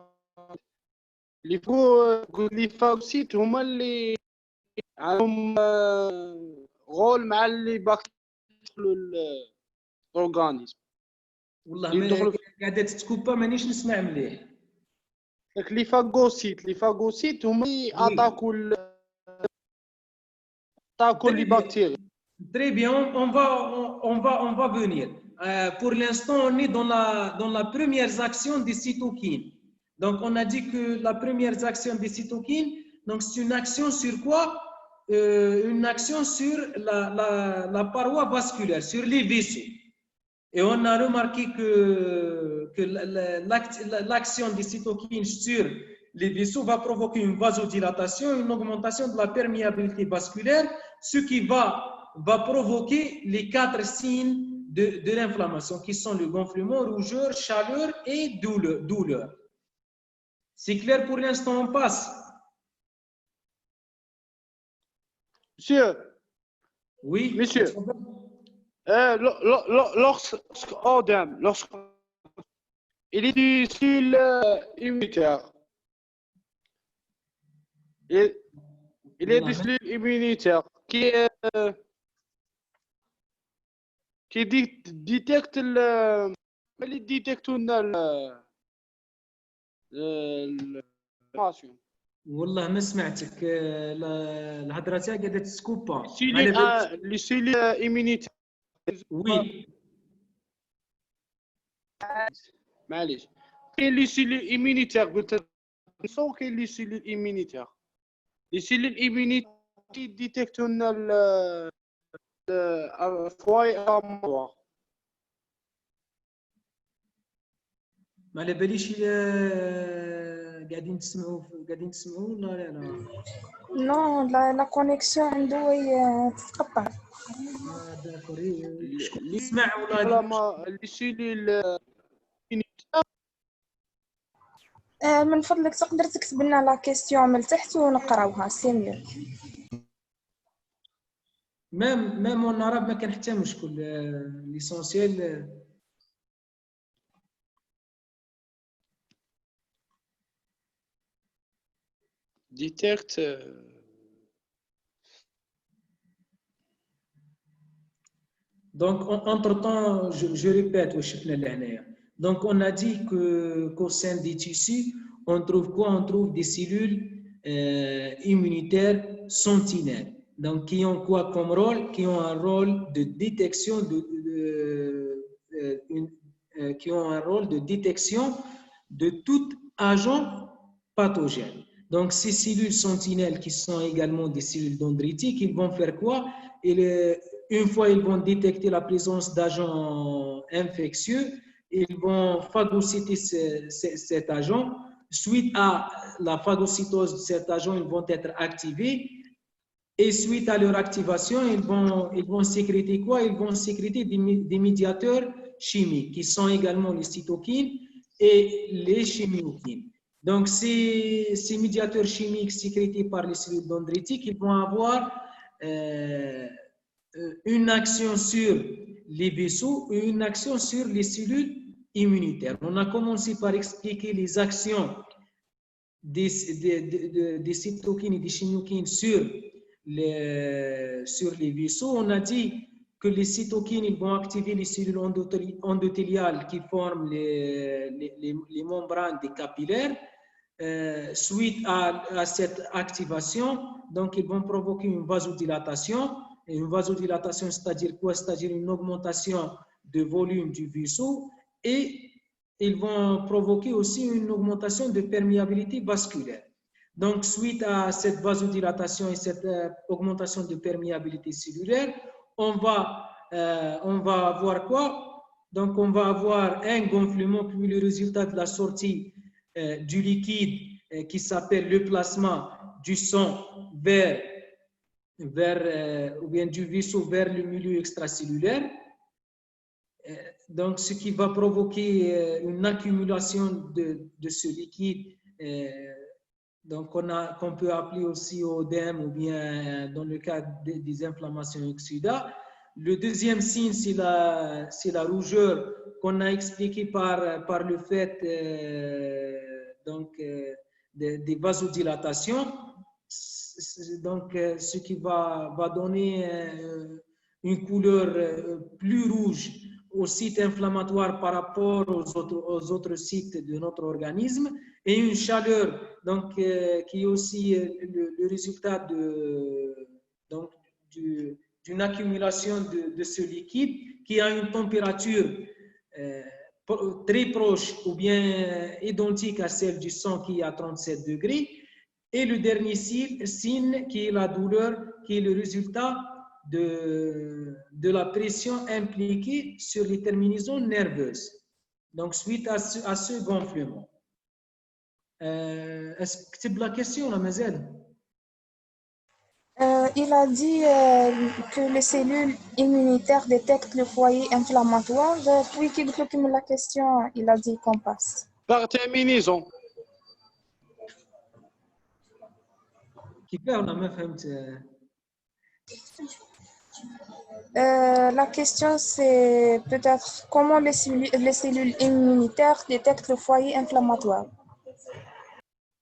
اللي فوق الليمفوسيت هما اللي عندهم رول مع اللي باك يدخلوا الاورغانيزم والله اللي ما يدخلوا قاعده تتكوبا مانيش نسمع مليح. داك لي فاغوسيت هما اللي اتاكو لي بكتيريا. Très bien, on va venir. Pour l'instant, on est dans la première action des cytokines. Donc, on a dit que la première action des cytokines, donc c'est une action sur quoi? Une action sur la paroi vasculaire, sur les vaisseaux. Et on a remarqué que l'action des cytokines sur les vaisseaux va provoquer une vasodilatation, une augmentation de la perméabilité vasculaire, ce qui va provoquer les 4 signes de l'inflammation, qui sont le gonflement, rougeur, chaleur et douleur. C'est clair pour l'instant, on passe. Monsieur. Oui. Monsieur. Lorsque il est du style immunitaire. Il est du style immunitaire qui détecte اللي ديتيكتو لنا الانفورماسيون. والله ما سمعتك، الهضره تاعك قاعده تسكوبا. لي سيل ايمينيتير. وي معليش، كاين لي سيل ايمينيتير قلت نصو، كاين لي سيل ايمينيتير. لي سيل ايمينيتير ديتيكتو لنا الفواي اموار. ما على باليش قاعدين تسمعوا ولا لا؟ نو لا كونيكسيون عنده تتقطع. داكور. يسمع ولا ما اللي سيل من فضلك تقدر تكتب لنا لا كيستيون من تحت ونقراوها سي ميو. ميم اون عرب ما كان حتى مشكل. ليسونسيال detect donc entre-temps je répète donc on a dit qu'au sein des tissus on trouve quoi? On trouve des cellules immunitaires sentinelles, donc qui ont quoi comme rôle? Qui ont un rôle de détection qui ont un rôle de détection de tout agent pathogène. Donc, ces cellules sentinelles qui sont également des cellules dendritiques, ils vont faire quoi? Une fois ils vont détecter la présence d'agents infectieux, ils vont phagocyter cet agent. Suite à la phagocytose de cet agent, ils vont être activés. Et suite à leur activation, ils vont sécréter quoi? Ils vont sécréter des médiateurs chimiques qui sont également les cytokines et les chimiokines. Donc, ces médiateurs chimiques sécrétés par les cellules dendritiques, ils vont avoir une action sur les vaisseaux et une action sur les cellules immunitaires. On a commencé par expliquer les actions des cytokines et des chimiokines sur les vaisseaux. On a dit que les cytokines ils vont activer les cellules endothéliales qui forment les membranes des capillaires. Suite à cette activation, donc ils vont provoquer une vasodilatation. Et une vasodilatation, c'est-à-dire quoi? C'est-à-dire une augmentation de volume du vaisseau, et ils vont provoquer aussi une augmentation de perméabilité vasculaire. Donc, suite à cette vasodilatation et cette augmentation de perméabilité cellulaire, on va avoir quoi? Donc, on va avoir un gonflement, puis le résultat de la sortie du liquide qui s'appelle le plasma du sang ou bien du vaisseau vers le milieu extracellulaire. Donc, ce qui va provoquer une accumulation de ce liquide, donc qu'on peut appeler aussi odème ou bien dans le cas des inflammations exudats. Le deuxième signe, c'est la rougeur qu'on a expliqué par le fait des vasodilatations. Donc, ce qui va donner une couleur plus rouge au site inflammatoire par rapport aux autres sites de notre organisme, et une chaleur donc, qui est aussi le résultat d'une accumulation de ce liquide qui a une température très proche ou bien identique à celle du sang qui est à 37 degrés. Et le dernier signe qui est la douleur, qui est le résultat de la pression impliquée sur les terminaisons nerveuses. Donc, suite à ce gonflement. Est-ce que tu as la question, là, Mazel? Il a dit que les cellules immunitaires détectent le foyer inflammatoire. Puis, qu'il me la question, il a dit qu'on passe. Par terminaison. La question, c'est peut-être comment les cellules immunitaires détectent le foyer inflammatoire.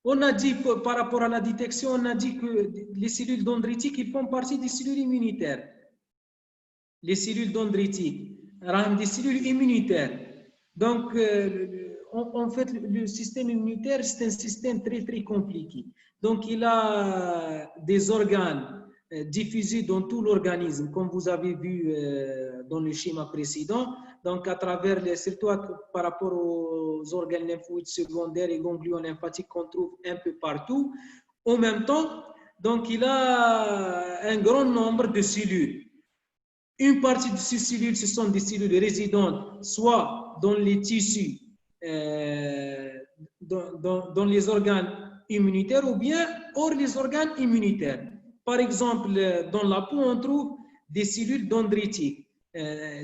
On a dit, par rapport à la détection, on a dit que les cellules dendritiques, ils font partie des cellules immunitaires. Les cellules dendritiques, des cellules immunitaires. Donc, en fait, le système immunitaire, c'est un système très, très compliqué. Donc, il a des organes diffusés dans tout l'organisme, comme vous avez vu dans le schéma précédent. Donc, à travers surtout par rapport aux organes lymphoïdes secondaires et ganglions lymphatiques qu'on trouve un peu partout. En même temps, donc, il a un grand nombre de cellules. Une partie de ces cellules, ce sont des cellules résidentes, soit dans les tissus, dans les organes immunitaires, ou bien hors les organes immunitaires. Par exemple, dans la peau, on trouve des cellules dendritiques.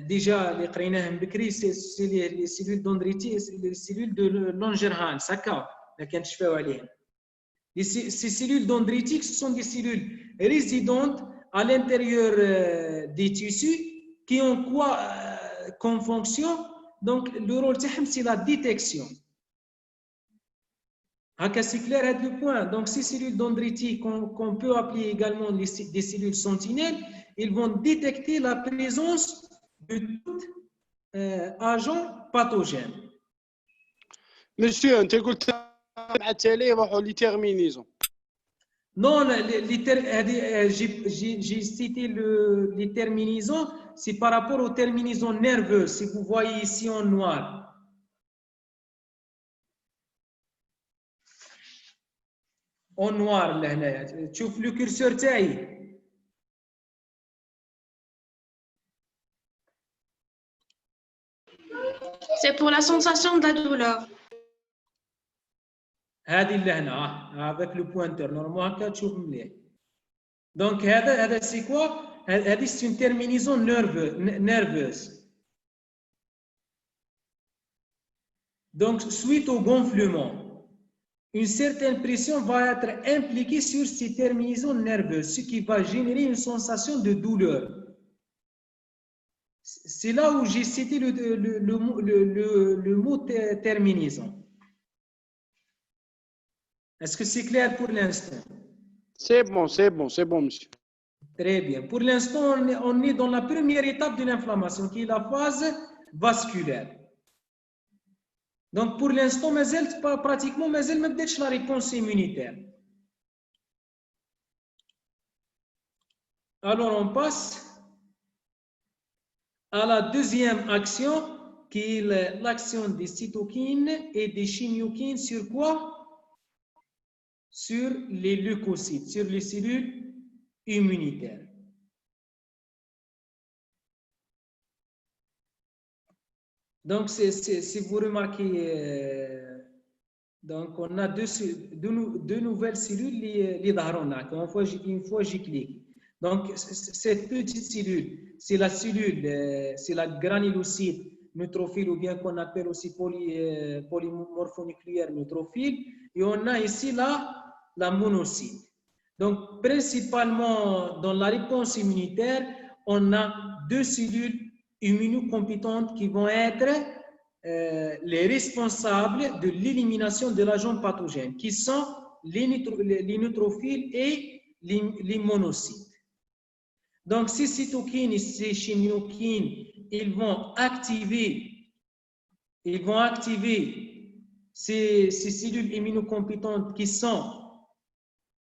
Déjà, les crânes bikri, c'est les cellules dendritiques, les cellules de Langerhans, ces cellules dendritiques, ce sont des cellules résidentes à l'intérieur des tissus qui ont quoi comme fonction? Donc, le rôle, c'est la détection. C'est clair, le point. Donc, ces cellules dendritiques, qu'on peut appeler également des cellules sentinelles, ils vont détecter la présence de tout agent pathogène. Monsieur, انت قلت مع التالي يروحوا لي تيرمينيزون. Non, j'ai cité les terminaisons, c'est par rapport aux terminaisons nerveuses, si vous voyez ici en noir. En noir, là, tu vois le curseur taille. C'est pour la sensation de la douleur. Avec le pointeur, normalement, tu vois. Donc, c'est quoi? C'est une terminaison nerveuse. Donc, suite au gonflement, une certaine pression va être impliquée sur ces terminaisons nerveuses, ce qui va générer une sensation de douleur. C'est là où j'ai cité le mot terminaison. Est-ce que c'est clair pour l'instant? C'est bon, monsieur. Très bien. Pour l'instant, on est dans la première étape de l'inflammation, qui est la phase vasculaire. Donc, pour l'instant, pratiquement, la réponse immunitaire. Alors, on passe à la deuxième action, qui est l'action des cytokines et des chimiokines sur quoi? Sur les leucocytes, sur les cellules immunitaires. Donc, si vous remarquez, donc on a deux nouvelles cellules, les dharonac. Une fois j'y clique. Donc, cette petite cellule, c'est la cellule, c'est la granulocyte neutrophile, ou bien qu'on appelle aussi polymorphonucléaire neutrophile. Et on a ici la monocyte. Donc, principalement, dans la réponse immunitaire, on a deux cellules immunocompétentes qui vont être les responsables de l'élimination de l'agent pathogène, qui sont les neutrophiles et les monocytes. Donc, ces cytokines et ces chimiokines, ils vont activer ces cellules immunocompétentes qui sont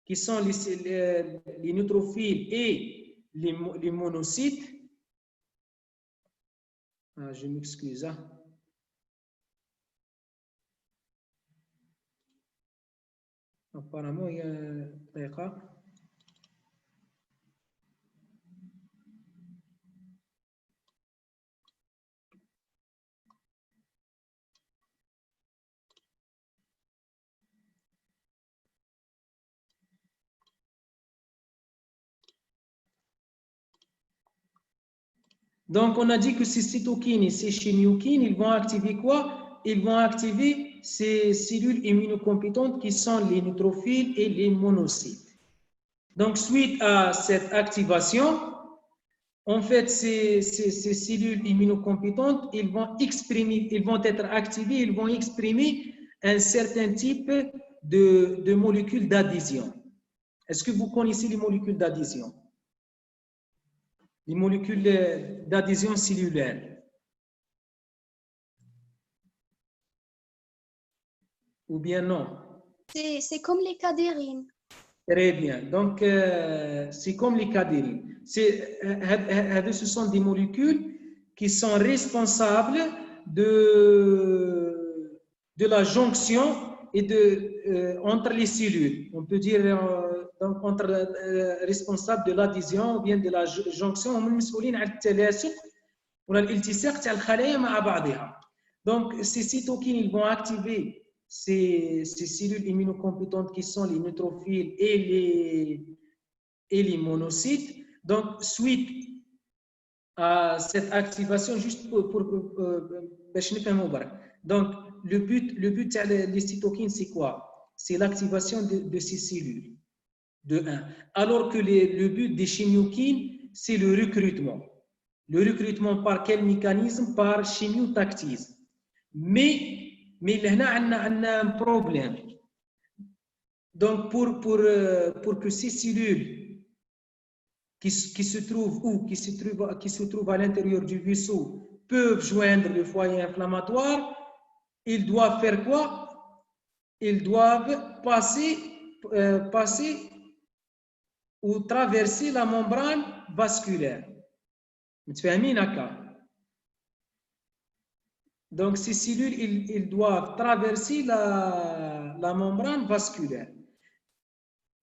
les neutrophiles et les monocytes. Ah, je m'excuse. Hein. Apparemment, il y a un erreur. Donc, on a dit que ces cytokines et ces chimiokines, ils vont activer quoi? Ils vont activer ces cellules immunocompétentes qui sont les neutrophiles et les monocytes. Donc, suite à cette activation, en fait, ces cellules immunocompétentes, ils vont être activées, ils vont exprimer un certain type de molécules d'adhésion. Est-ce que vous connaissez les molécules d'adhésion? Les molécules d'adhésion cellulaire. Ou bien non? C'est comme les cadérines. Très bien. Donc, c'est comme les cadérines. Ce sont des molécules qui sont responsables de la jonction et entre les cellules. On peut dire donc responsable de l'adhésion ou bien de la jonction. Donc, ces cytokines, ils vont activer ces cellules immunocompétentes qui sont les neutrophiles et les monocytes. Donc, suite à cette activation, juste pour donc, le but des cytokines, c'est quoi? C'est l'activation de ces cellules, de 1. Alors que le but des chimiokines, c'est le recrutement. Le recrutement par quel mécanisme? Par chimiotaxisme. Mais là, on a un problème. Donc, pour que ces cellules qui se trouvent à l'intérieur du vaisseau peuvent joindre le foyer inflammatoire, ils doivent faire quoi? Ils doivent passer ou traverser la membrane vasculaire. Donc, ces cellules, ils doivent traverser la membrane vasculaire.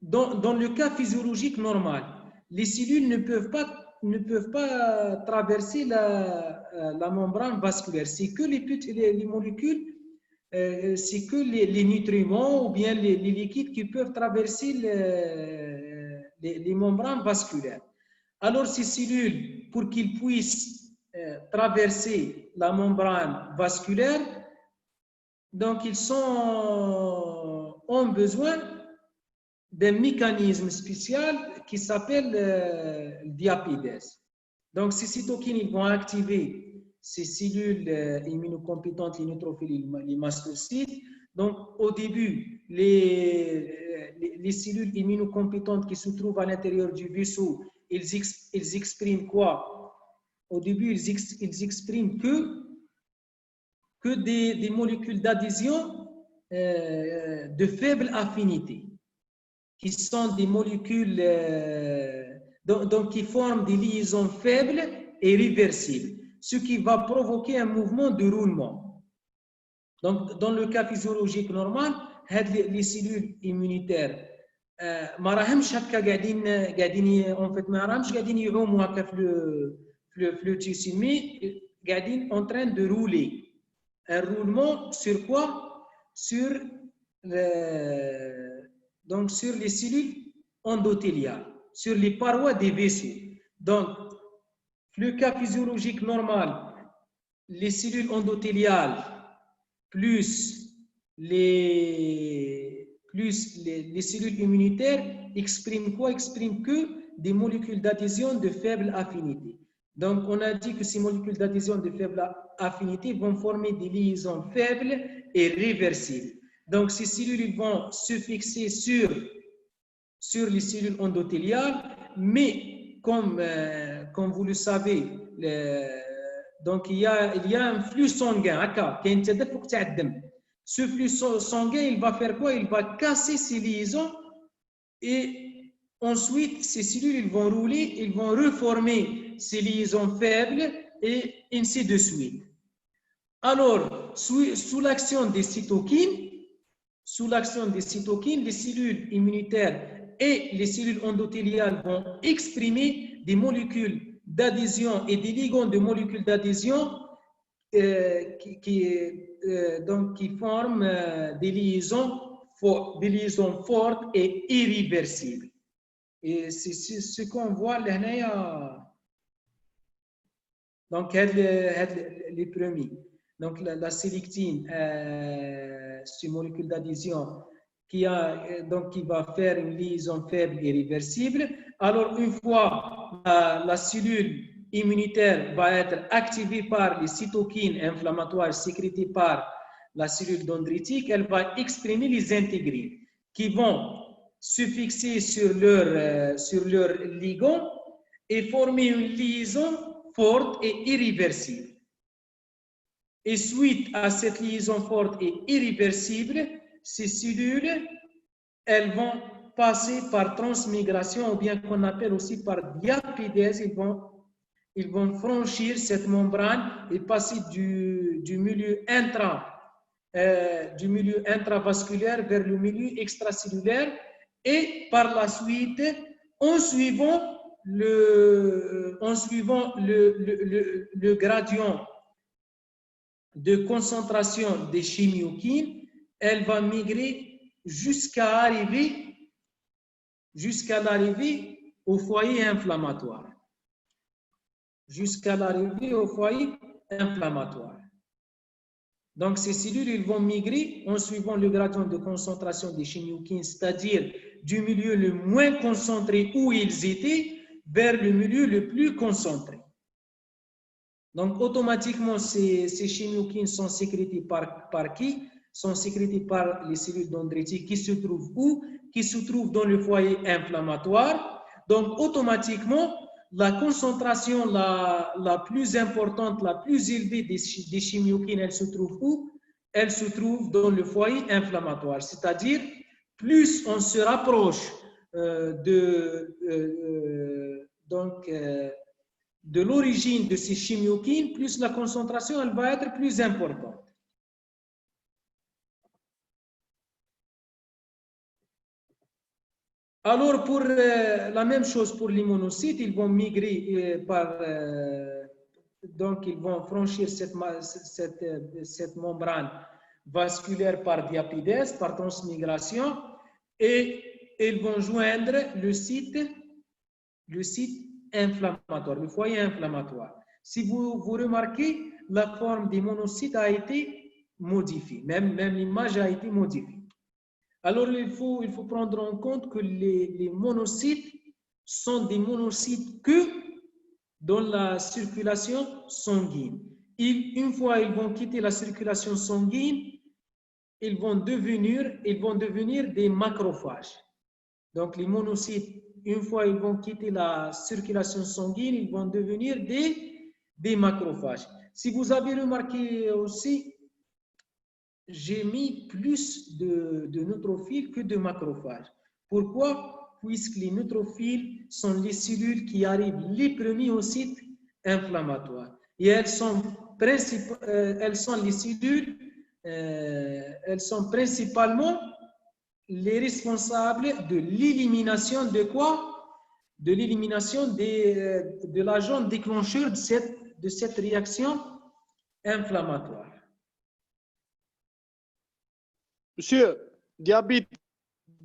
Dans le cas physiologique normal, les cellules ne peuvent pas traverser la membrane vasculaire. C'est que les molécules, c'est que les nutriments ou bien les liquides qui peuvent traverser les membranes vasculaires. Alors, ces cellules, pour qu'ils puissent traverser la membrane vasculaire, donc ils ont besoin d'un mécanisme spécial qui s'appelle diapédèse. Donc, ces cytokines, ils vont activer ces cellules immunocompétentes, les neutrophiles, les mastocytes. Donc, au début, les cellules immunocompétentes qui se trouvent à l'intérieur du vaisseau, ils expriment quoi? Au début, ils expriment que des molécules d'adhésion de faible affinité, qui sont des molécules donc qui forment des liaisons faibles et réversibles, ce qui va provoquer un mouvement de roulement. Donc, dans le cas physiologique normal, les cellules immunitaires ما راهمش هكا قاعدين en fait ما راهمش قاعدين يعوموا هكا في le tissu, mais قاعدين en train de rouler. Un roulement sur quoi? Sur les cellules endothéliales, sur les parois des vaisseaux. Donc, le cas physiologique normal, les cellules endothéliales plus les cellules immunitaires expriment quoi? Expriment que des molécules d'adhésion de faible affinité. Donc, on a dit que ces molécules d'adhésion de faible affinité vont former des liaisons faibles et réversibles. Donc, ces cellules vont se fixer sur les cellules endothéliales, mais comme vous le savez, donc il y a un flux sanguin. Ce flux sanguin, il va faire quoi? Il va casser ces liaisons et ensuite, ces cellules ils vont rouler, ils vont reformer ces liaisons faibles et ainsi de suite. Alors, sous l'action des cytokines, les cellules immunitaires et les cellules endothéliales vont exprimer des molécules d'adhésion et des ligands de molécules d'adhésion qui forment des liaisons fortes et irréversibles. Et c'est ce qu'on voit là. Donc, les premiers. Donc, la sélectine, c'est une molécule d'adhésion qui va faire une liaison faible et réversible. Alors, une fois la cellule immunitaire va être activée par les cytokines inflammatoires sécrétées par la cellule dendritique, elle va exprimer les intégrines qui vont se fixer sur leur ligand et former une liaison forte et irréversible. Et suite à cette liaison forte et irréversible, ces cellules, elles vont passer par transmigration, ou bien qu'on appelle aussi par diapidèse. Ils vont franchir cette membrane et passer du milieu intravasculaire vers le milieu extracellulaire. Et par la suite, en suivant le gradient de concentration des chimiokines, elle va migrer jusqu'à l'arrivée au foyer inflammatoire. Donc, ces cellules ils vont migrer en suivant le gradient de concentration des chimiokines, c'est-à-dire du milieu le moins concentré où ils étaient vers le milieu le plus concentré. Donc, automatiquement, ces chimiokines sont sécrétées par qui? Sont sécrétées par les cellules dendritiques qui se trouvent où? Qui se trouvent dans le foyer inflammatoire. Donc, automatiquement, la concentration la plus importante, la plus élevée des chimiokines, elle se trouve où? Elle se trouve dans le foyer inflammatoire. C'est-à-dire, plus on se rapproche de l'origine de ces chimiokines, plus la concentration elle va être plus importante. Alors, pour la même chose pour les monocytes, ils vont migrer donc ils vont franchir cette membrane vasculaire par diapidèse, par transmigration, et ils vont joindre le site inflammatoire, le foyer inflammatoire. Si vous remarquez, la forme des monocytes a été modifiée, même l'image a été modifiée. Alors, il faut prendre en compte que les monocytes sont des monocytes que dans la circulation sanguine. Une fois ils vont quitter la circulation sanguine, ils vont devenir des macrophages. Donc, les monocytes, une fois ils vont quitter la circulation sanguine, ils vont devenir des macrophages. Si vous avez remarqué aussi, j'ai mis plus de neutrophiles que de macrophages. Pourquoi? Puisque les neutrophiles sont les cellules qui arrivent les premiers au site inflammatoire. Et elles sont principalement les responsables de l'élimination de quoi? De l'élimination de l'agent déclencheur de cette réaction inflammatoire. Monsieur, diabète,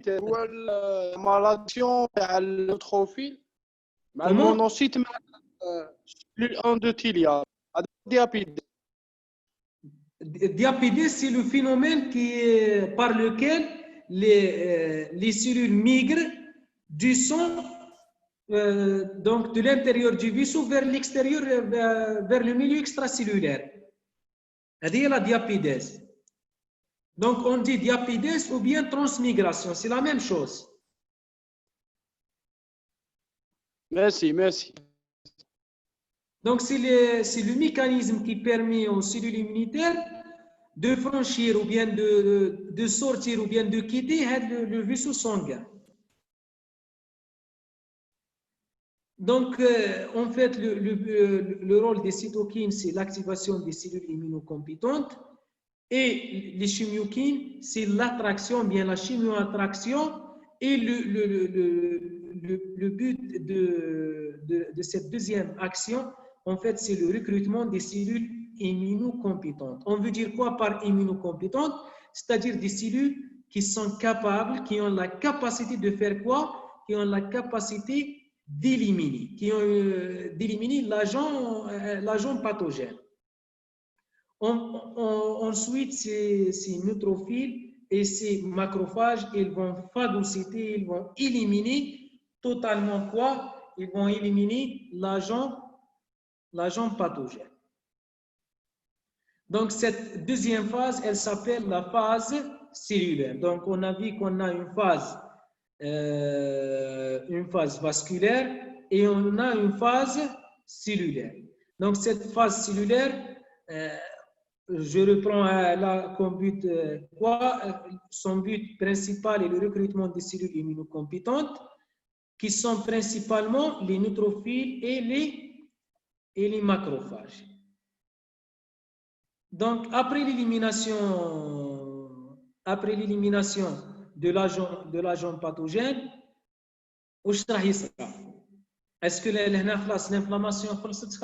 هو المالاديون تاع النيوتروفيل مع المونوسيت مع الاندوثيليا هذا diabète. Diapidèse, c'est le phénomène par lequel les cellules migrent du sang donc de l'intérieur du vaisseau vers l'extérieur, vers le milieu extracellulaire. C'est la diapidèse. Donc on dit diapidèse ou bien transmigration, c'est la même chose. Merci, merci. Donc c'est le mécanisme qui permet aux cellules immunitaires de franchir ou bien de sortir ou bien de quitter le vaisseau sanguin. Donc, en fait, le rôle des cytokines, c'est l'activation des cellules immunocompétentes et les chimiokines, c'est l'attraction, bien la chimioattraction et le but de cette deuxième action, en fait, c'est le recrutement des cellules immunocompétentes. On veut dire quoi par immunocompétentes? C'est-à-dire des cellules qui sont capables, qui ont la capacité de faire quoi? Qui ont la capacité d'éliminer l'agent pathogène. Ensuite, ces neutrophiles et ces macrophages, ils vont phagocyter, ils vont éliminer totalement quoi? Ils vont éliminer l'agent pathogène. Donc, cette deuxième phase, elle s'appelle la phase cellulaire. Donc, on a vu qu'on a une phase vasculaire et on a une phase cellulaire. Donc, cette phase cellulaire, je reprends là comme but quoi? Son but principal est le recrutement des cellules immunocompétentes qui sont principalement les neutrophiles et les macrophages. Donc, après l'élimination de l'agent pathogène, est-ce que l'inflammation خلصت؟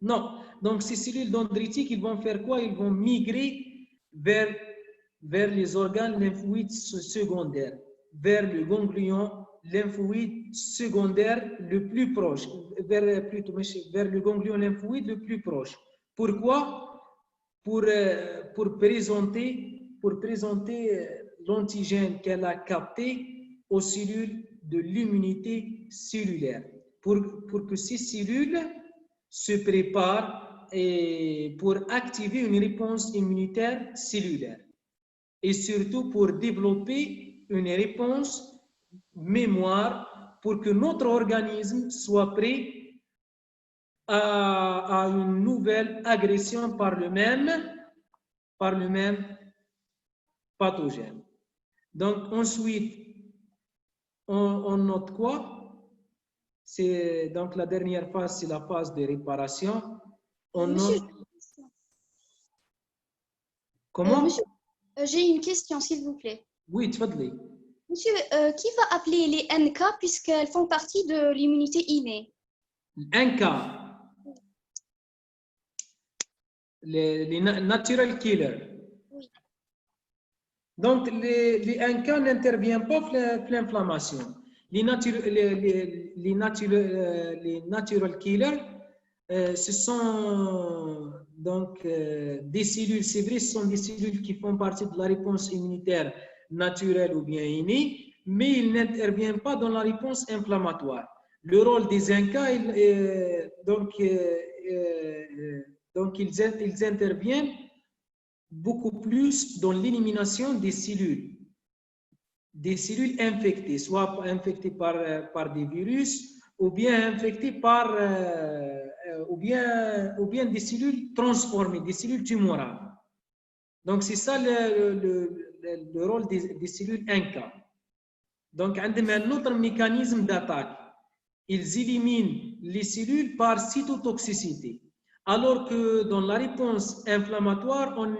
Non. Donc, ces cellules dendritiques, ils vont faire quoi? Ils vont migrer vers les organes lymphoïdes secondaires, vers le ganglion lymphoïde secondaire le plus proche, vers le ganglion lymphoïde le plus proche. Pourquoi? Pour présenter l'antigène qu'elle a capté aux cellules de l'immunité cellulaire, pour que ces cellules se préparent et pour activer une réponse immunitaire cellulaire et surtout pour développer une réponse mémoire pour que notre organisme soit prêt à une nouvelle agression par le même pathogène. Donc ensuite, on note quoi? C'est donc la dernière phase, c'est la phase de réparation. On note... Comment? Monsieur, j'ai une question, s'il vous plaît. Oui, tfadli. Monsieur, qui va appeler les NK puisqu'elles font partie de l'immunité innée? NK. Les natural killers. Oui. Donc, les NK n'interviennent pas dans l'inflammation. Les natural killers, ce sont donc des cellules, c'est vrai, ce sont des cellules qui font partie de la réponse immunitaire naturelle ou bien innée, mais ils n'interviennent pas dans la réponse inflammatoire. Le rôle des NK, donc ils interviennent beaucoup plus dans l'élimination des cellules infectées, soit infectées par des virus ou bien infectées par ou bien des cellules transformées, des cellules tumorales. Donc c'est ça le rôle des cellules NK. Donc on a un autre mécanisme d'attaque. Ils éliminent les cellules par cytotoxicité. Alors que dans la réponse inflammatoire, on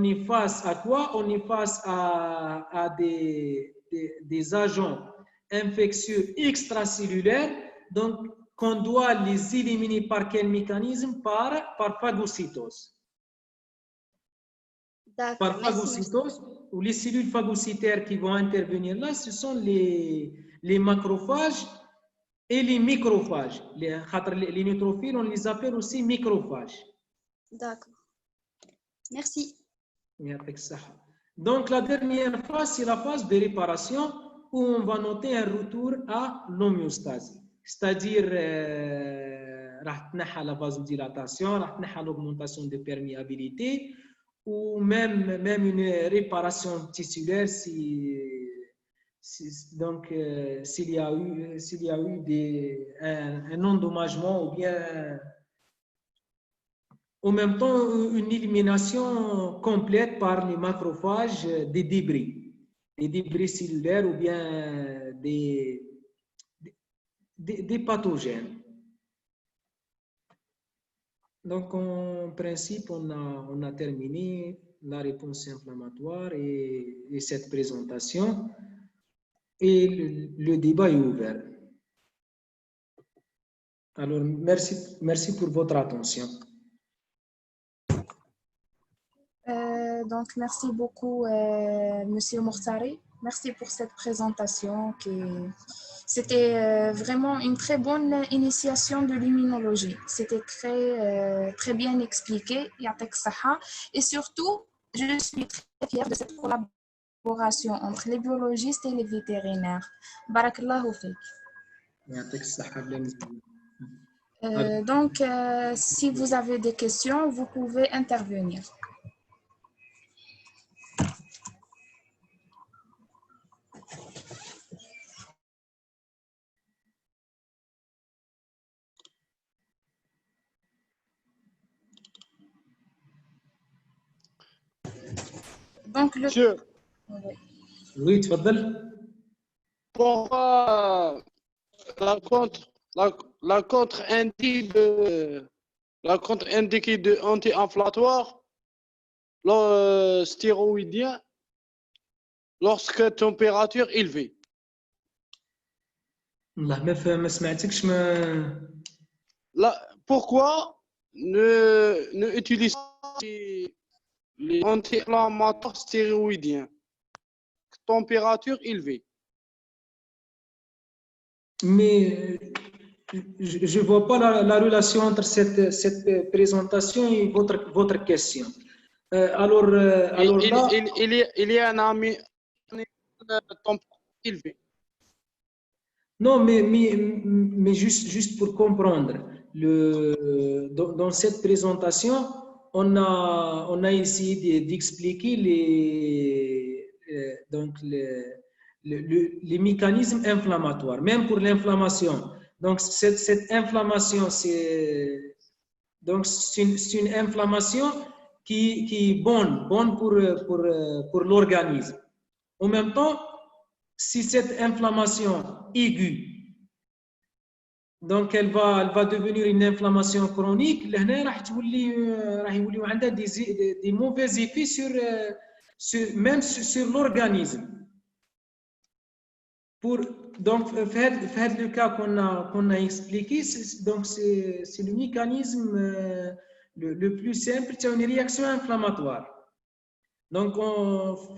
est face à quoi? On est face à des agents infectieux extracellulaires, donc qu'on doit les éliminer par quel mécanisme? Par phagocytose. Par phagocytose, ou les cellules phagocytaires qui vont intervenir là, ce sont les macrophages et les microphages. Les neutrophiles, on les appelle aussi microphages. D'accord. Merci. Donc, la dernière phase, c'est la phase de réparation. où on va noter un retour à l'homéostasie. C'est-à-dire, راح تنحى la vasodilatation, راح تنحى l'augmentation de perméabilité, ou même une réparation tissulaire donc s'il y a eu un endommagement ou bien en même temps une élimination complète par les macrophages des débris cellulaires ou bien des pathogènes. Donc, en principe, on a terminé la réponse inflammatoire et cette présentation. Et le débat est ouvert. Alors, merci pour votre attention. Donc, merci beaucoup, Monsieur Mortari. Merci pour cette présentation. C'était vraiment une très bonne initiation de l'immunologie. C'était très bien expliqué. Et surtout, je suis très fière de cette collaboration entre les biologistes et les vétérinaires. Barakallahu fik. Donc, si vous avez des questions, vous pouvez intervenir. Donc, Monsieur, oui, تفضل. pourquoi la contre-indiquée de anti-inflammatoire stéroïdien lorsque température élevée? والله ما سمعتكش ما Pourquoi ne utilise les anti-inflammatoires stéroïdiens température élevée? Mais je ne vois pas la relation entre cette présentation et votre question. Alors là, il y a un ami température élevée. Non, mais juste pour comprendre, dans cette présentation, on a essayé d'expliquer les mécanismes inflammatoires, même pour l'inflammation. Donc, cette inflammation, c'est une inflammation qui est bonne pour l'organisme. En même temps, si cette inflammation aiguë, donc elle va devenir une inflammation chronique, لهنا راح يوليو عندها des mauvais effets même sur l'organisme. Donc, fait le cas qu'on a expliqué, donc c'est le mécanisme le plus simple, c'est une réaction inflammatoire. Donc,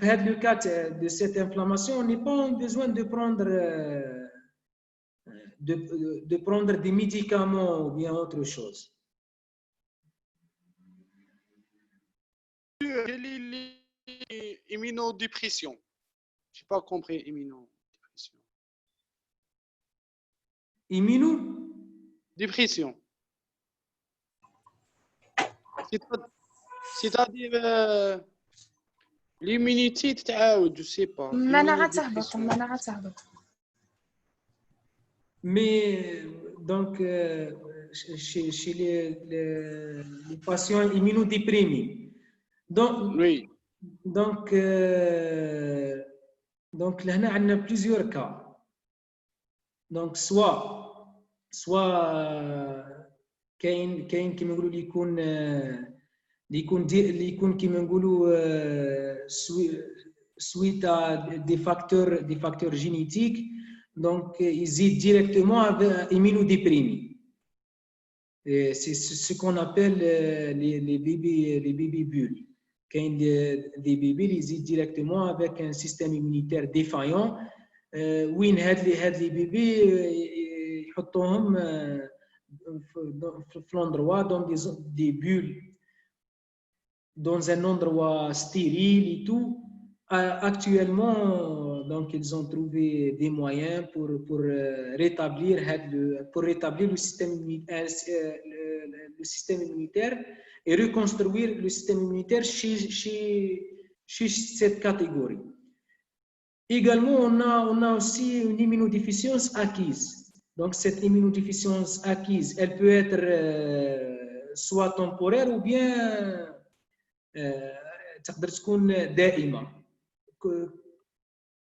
fait le cas de cette inflammation, on n'est pas en besoin de prendre des médicaments ou bien autre chose. Immunodépression. Je n'ai pas compris immunodépression. Dépression. C'est-à-dire l'immunité تتعاود, je sais pas. Mais donc chez les patients immunodéprimés, oui. Donc là, on a plusieurs cas. Donc soit كاين كيما نقولوا اللي يكون كيما نقولوا suite à des facteurs génétiques, donc يزيد directement avec immunodéprimé. C'est ce qu'on appelle les bébés bulles. Quand des bébés ils directement avec un système immunitaire défaillant, وين هاد les bébés يحطوهم في l'endroit dans des bulles, dans un endroit stérile et tout, Actuellement, donc, ils ont trouvé des moyens pour rétablir le système immunitaire et reconstruire le système immunitaire chez cette catégorie. Également, on a aussi une immunodéficience acquise. Donc, cette immunodéficience acquise, elle peut être soit temporaire ou bien دائمة.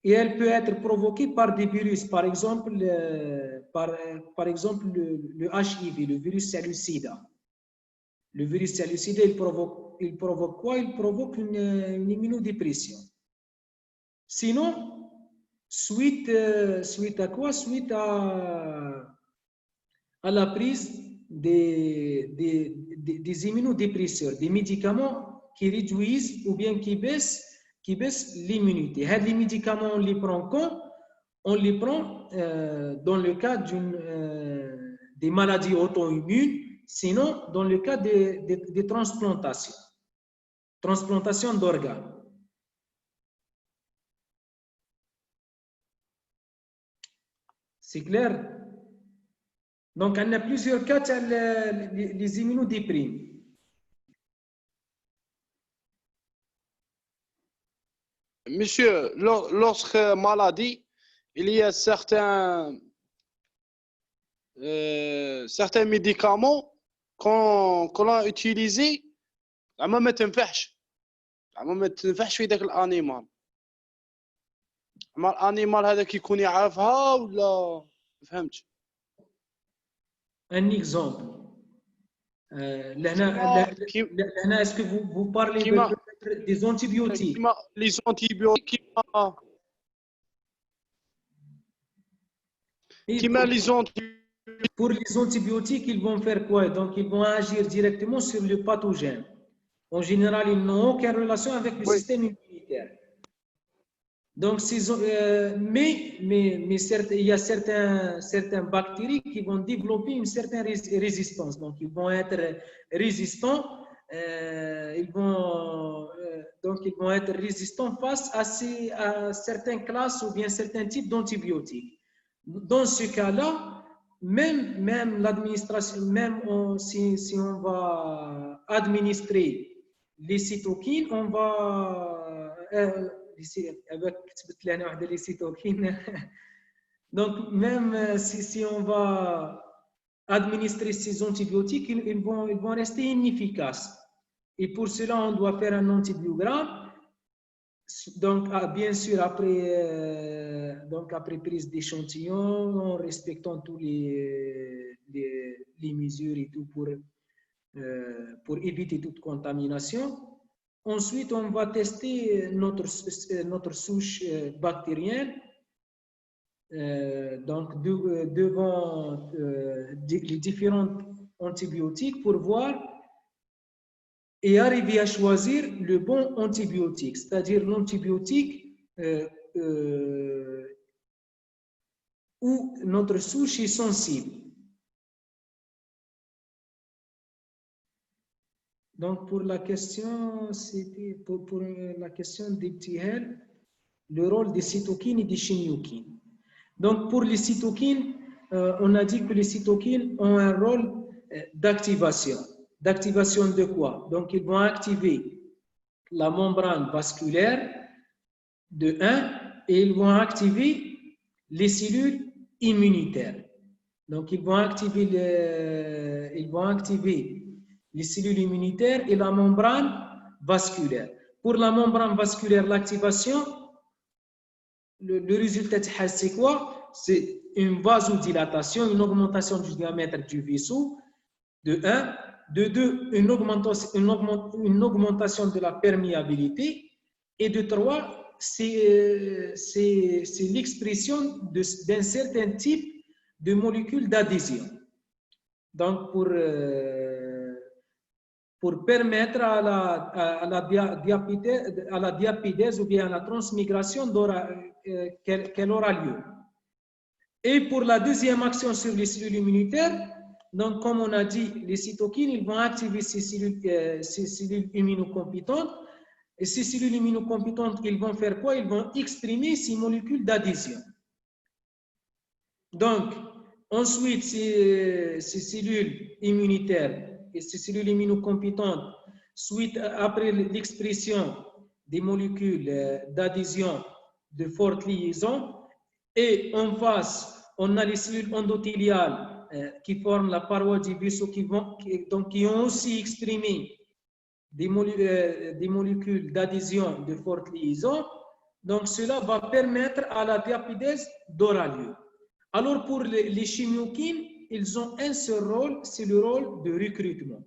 Et elle peut être provoquée par des virus, par exemple, le HIV, le virus Salmonella. Le virus Salmonella, il provoque quoi? Il provoque une immunodépression. Sinon, suite à quoi? Suite à la prise des immunodépresseurs, des médicaments qui réduisent ou bien qui baissent l'immunité. Les médicaments, on les prend quand? On les prend dans le cas des maladies auto-immunes, sinon dans le cas des transplantations d'organes. C'est clair? Donc, on a plusieurs cas, les immunodéprimes. Monsieur, lorsque maladie, il y a certains médicaments qu'on a utilisés عما ما تنفعش في ذاك الانيمال. عما الانيمال هذاك يكون يعرفها ولا ما فهمتش. Un exemple. Est-ce que vous parlez des antibiotiques? Les antibiotiques Pour les antibiotiques, ils vont faire quoi? Donc, ils vont agir directement sur le pathogène. En général, ils n'ont aucune relation avec le système immunitaire. Donc, mais certes, il y a certaines bactéries qui vont développer une certaine résistance. Donc, ils vont être résistants. Ils vont être résistants face à certaines classes ou bien certains types d'antibiotiques. Dans ce cas-là, même l'administration, si on va administrer les cytokines, on va donc même si on va administrer ces antibiotiques, ils vont rester inefficaces. Et pour cela, on doit faire un antibiogramme. Donc, bien sûr, après prise d'échantillons, en respectant tous les mesures et tout pour éviter toute contamination. Ensuite, on va tester notre souche bactérienne donc devant les différents antibiotiques pour voir et arriver à choisir le bon antibiotique, c'est-à-dire l'antibiotique où notre souche est sensible. Donc, pour la question, c'était pour la question des d'Ibtihal, le rôle des cytokines et des chimiokines. Donc, pour les cytokines, on a dit que les cytokines ont un rôle d'activation. D'activation de quoi? Donc, ils vont activer la membrane vasculaire de 1 et ils vont activer les cellules immunitaires. Donc, ils vont activer les cellules immunitaires et la membrane vasculaire. Pour la membrane vasculaire, l'activation, le résultat, c'est quoi? C'est une vasodilatation, une augmentation du diamètre du vaisseau, de 1. De 2, une augmentation de la perméabilité. Et de 3, c'est l'expression d'un certain type de molécules d'adhésion. Donc, pour permettre à la diapédèse ou bien à la transmigration qu'elle aura lieu. Et pour la deuxième action sur les cellules immunitaires, donc comme on a dit, les cytokines, ils vont activer ces cellules immunocompétentes Et ces cellules immunocompétentes, ils vont faire quoi? Ils vont exprimer ces molécules d'adhésion. Donc, ensuite, ces cellules immunitaires et ces cellules immunocompétentes, après l'expression des molécules d'adhésion de forte liaison, et en face, on a les cellules endothéliales qui forment la paroi du vaisseau qui ont aussi exprimé des molécules d'adhésion de forte liaison. Donc, cela va permettre à la diapédèse d'aura lieu. Alors, pour les chimiokines, ils ont un seul rôle, c'est le rôle de recrutement.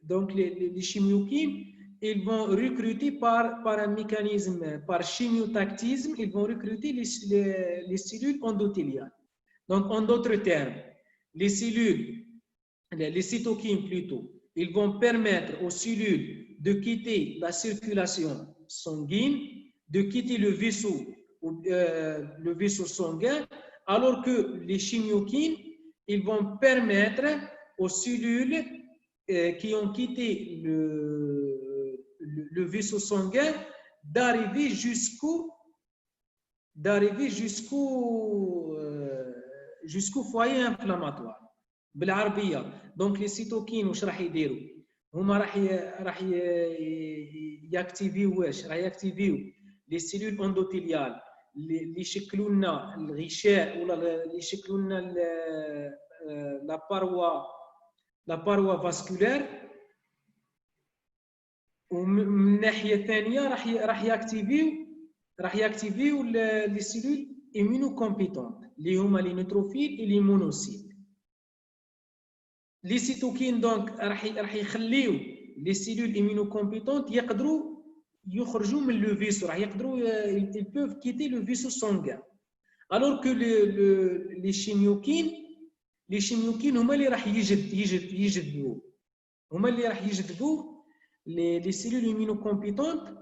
Donc, les chimiokines, ils vont recruter par un mécanisme, par chimiotactisme, ils vont recruter les cellules endothéliales. Donc, en d'autres termes, les cytokines plutôt, ils vont permettre aux cellules de quitter la circulation sanguine, de quitter le vaisseau sanguin, alors que les chimiokines, ils vont permettre aux cellules qui ont quitté le vaisseau sanguin d'arriver jusqu'au foyer inflammatoire. بالعربيه دونك لي سيتوكين واش راح يديروا هما راح ياكتيفيو واش راح ياكتيفيو لي سيلول اندوثيليال اللي يشكلوا لنا الغشاء ولا اللي يشكلوا لنا لا باروا فاسكولير ومن الناحيه الثانيه راح ياكتيفيو لي سيلول immunocompetent اللي هما لي نيتروفيل et les monocytes. Les cytokines donc راح يخليو les cellules immunocompétentes يقدروا يخرجوا من le vaisseau راح يقدروا ils peuvent quitter le vaisseau sanguin. Alors que les chimiokines هما اللي راح يجذبوا les cellules immunocompétentes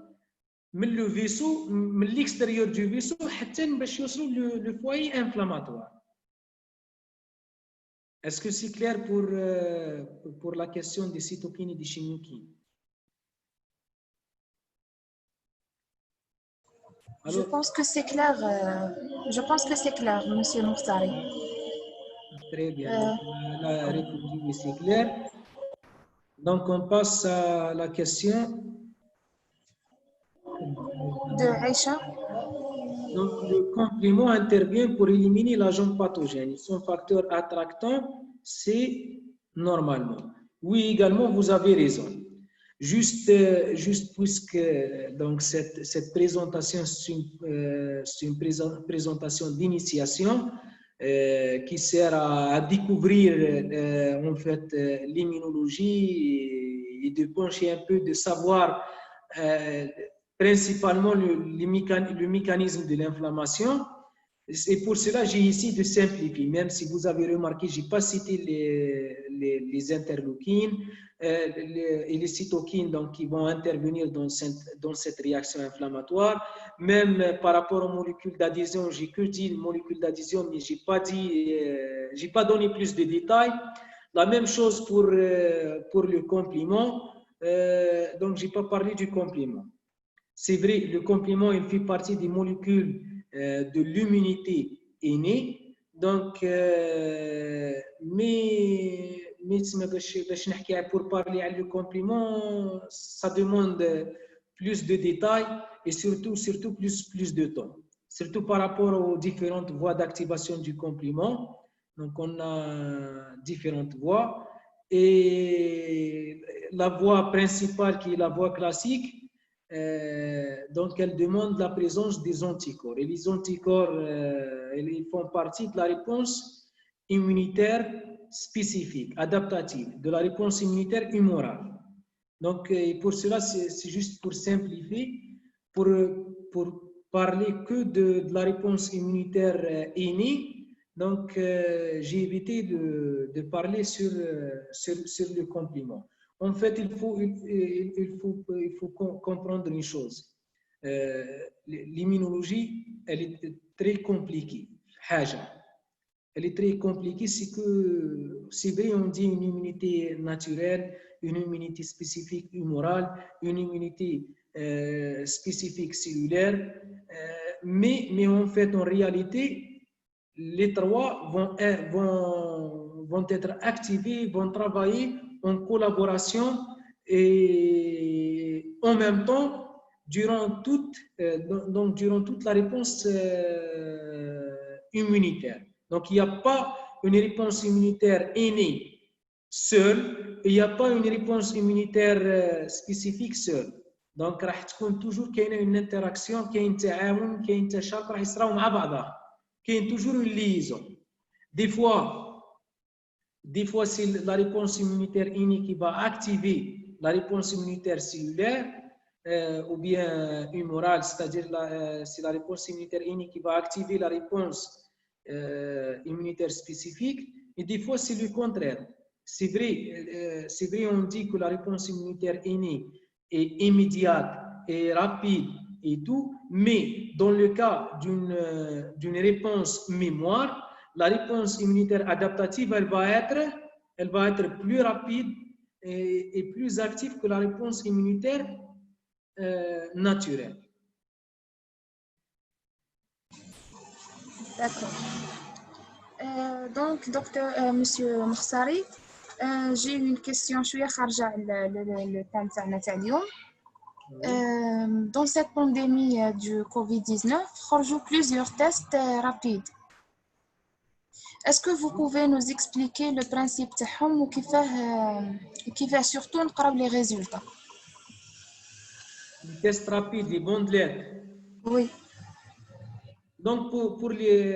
من le vaisseau من l'extérieur du vaisseau حتى باش يوصلوا le foyer inflammatoire. Est-ce que c'est clair pour la question des cytokines et des chimiokines? Alors, je pense que c'est clair. Monsieur Mouhtari. Très bien. La réponse est claire. Donc, on passe à la question de Aïcha. Donc, le complément intervient pour éliminer l'agent pathogène. Son facteur attractant, c'est normalement. Oui, également, vous avez raison. Juste puisque donc, cette présentation, c'est une présentation d'initiation qui sert à découvrir en fait l'immunologie et de pencher un peu, de savoir principalement le mécanisme de l'inflammation. Et pour cela, j'ai essayé de simplifier. Même si vous avez remarqué, je n'ai pas cité les interleukines et les cytokines donc, qui vont intervenir dans cette réaction inflammatoire. Même par rapport aux molécules d'adhésion, j'ai que dit molécules d'adhésion, mais je n'ai pas donné plus de détails. La même chose pour le complément. Donc, je n'ai pas parlé du complément. C'est vrai, le complément, il fait partie des molécules de l'immunité innée. Donc, mais pour parler du complément, ça demande plus de détails et surtout plus de temps. Surtout par rapport aux différentes voies d'activation du complément. Donc, on a différentes voies. Et la voie principale qui est la voie classique, donc elle demande la présence des anticorps. Et les anticorps, ils font partie de la réponse immunitaire spécifique, adaptative, de la réponse immunitaire humorale. Donc, pour cela, c'est juste pour simplifier, pour parler que de la réponse immunitaire innée. Donc, j'ai évité de parler sur le complément. En fait, il faut comprendre une chose. L'immunologie, elle est très compliquée. elle est très compliquée, c'est que c'est vrai, on dit une immunité naturelle, une immunité spécifique humorale, une immunité spécifique cellulaire, mais en fait, en réalité, les trois vont être activés, vont travailler en collaboration et en même temps, durant toute la réponse immunitaire. Donc, il n'y a pas une réponse immunitaire innée seule, et il n'y a pas une réponse immunitaire spécifique seule. Donc, راح تكون toujours كاينه une interaction, كاين تعاون, كاين تشارك, راح يصراو مع بعضها. كاين toujours une liaison. Des fois c'est la réponse immunitaire innée qui va activer la réponse immunitaire cellulaire, ou bien humorale, c'est-à-dire c'est la réponse immunitaire innée qui va activer la réponse immunitaire spécifique, et des fois c'est le contraire. C'est vrai, on dit que la réponse immunitaire innée est immédiate et rapide et tout, mais dans le cas d'une réponse mémoire, la réponse immunitaire adaptative, elle va être plus rapide et plus active que la réponse immunitaire naturelle. D'accord. Donc, docteur, monsieur Moussari, j'ai une question شوية خارجة على le thème تاعنا تاع اليوم. Dans cette pandémie du Covid-19, خرجوا plusieurs tests rapides. Est-ce que vous pouvez nous expliquer le principe تاعهم وكيفاه surtout نقراو les résultats? Les tests rapides, les bandelettes. Oui. Donc pour les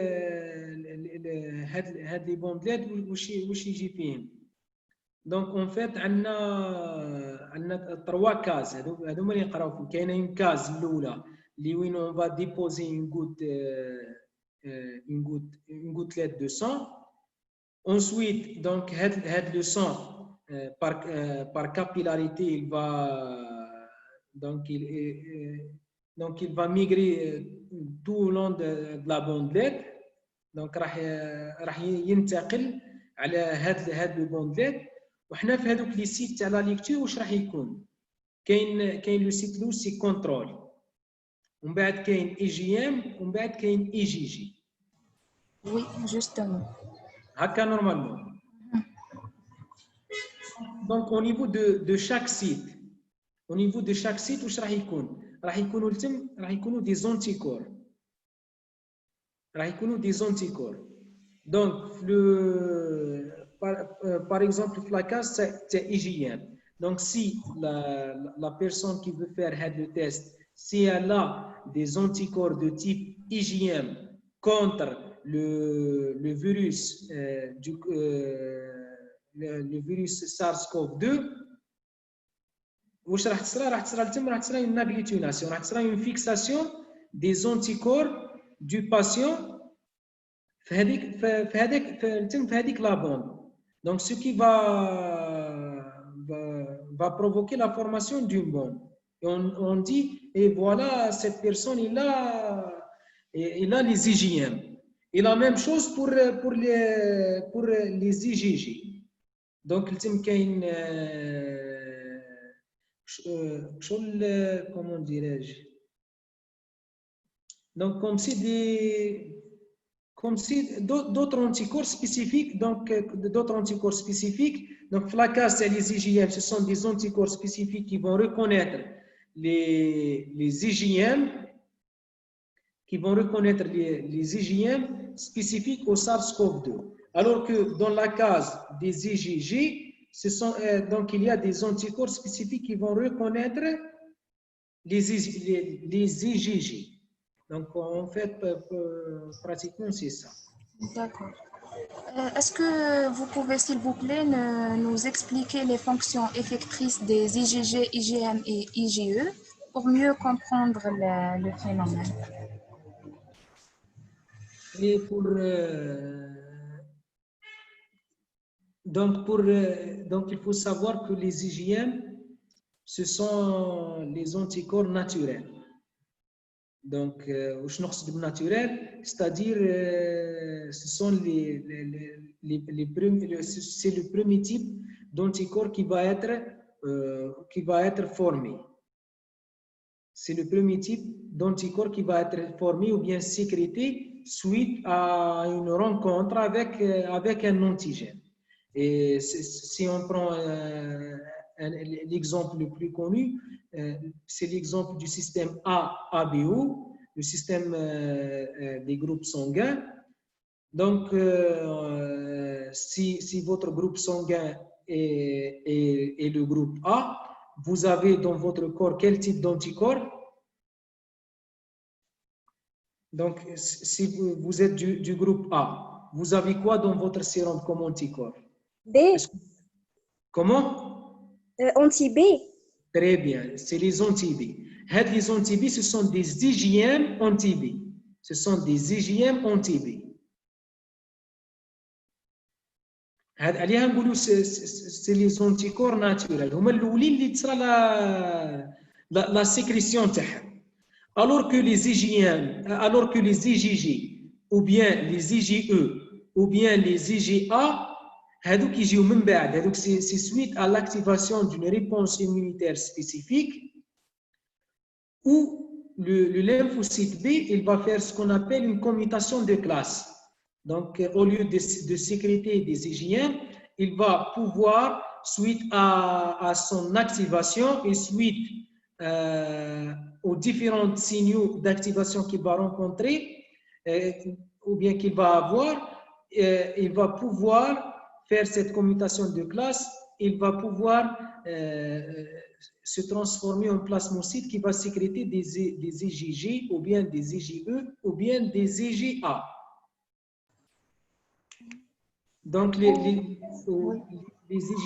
bandelettes, واش يجي فيهم؟ Donc en fait عندنا 3 cases, هذوما اللي نقراو فيهم. كاينه une case الاولى اللي وين on va déposer une gouttelette de sang. Ensuite, donc le sang par capillarité, il va migrer tout au long de la bandelette. Donc راح ينتقل على هاد لو باندليت. وحنا في هذوك لي سيت تاع لا ليكتور واش راح يكون؟ كاين لو سيت الاول سي كونترول، ومن بعد كاين اي جي ام، ومن بعد كاين اي جي جي. Oui, justement. هكا نورمالمون. Donc au niveau de chaque site, واش راح يكون؟ راح يكونوا des anticorps. Donc par exemple la case c'est IgM. Donc si la personne qui veut faire le test, si elle a des anticorps de type IgM contre le virus le virus SARS-CoV-2, واش راح تصرى une agglutination, راح تصرى une fixation des anticorps du patient في هذيك la bande. Donc ce qui va provoquer la formation d'une bombe. Et on dit, et voilà, cette personne il a les IgM. Et la même chose pour les IgG. Donc comment dirais-je? Donc comme si d'autres anticorps spécifiques, donc la case et les IgM, ce sont des anticorps spécifiques qui vont reconnaître les IgM, les IgM spécifiques au SARS-CoV-2. Alors que dans la case des IgG, donc il y a des anticorps spécifiques qui vont reconnaître les IgG. Donc en fait, pratiquement c'est ça. D'accord. Est-ce que vous pouvez s'il vous plaît nous expliquer les fonctions effectrices des IgG, IgM et IgE pour mieux comprendre le phénomène? Et donc il faut savoir que les IgM, ce sont les anticorps naturels. Donc, وش نقصد بالناتورال, c'est-à-dire ce sont c'est le premier type d'anticorps qui va être formé. C'est le premier type d'anticorps qui va être formé ou bien sécrété suite à une rencontre avec un antigène. Et si on prend l'exemple le plus connu, c'est l'exemple du système ABO, le système des groupes sanguins. Donc, si votre groupe sanguin est le groupe A, vous avez dans votre corps quel type d'anticorps? Donc, si vous êtes du groupe A, vous avez quoi dans votre sérum comme anticorps? B. Comment? Anti-B. Très bien, c'est les anti-B. Les anti-B, ce sont des IgM anti-B. Ce sont des IgM anti-B. C'est les anticorps naturels. هما الأولين اللي تصرى la sécrétion تاعهم. Alors que les IgG ou bien les IgE ou bien les IgA, هذوك يجيو من بعد. هذوك c'est suite à l'activation d'une réponse immunitaire spécifique où le lymphocyte B, il va faire ce qu'on appelle une commutation de classe. Donc, au lieu de sécréter des IgM, il va pouvoir, suite à son activation et suite aux différents signaux d'activation qu'il va rencontrer ou bien qu'il va avoir, il va pouvoir faire cette commutation de classe, il va pouvoir se transformer en plasmocyte qui va sécréter des IgG ou bien des IgE ou bien des IgA. Donc, les IgG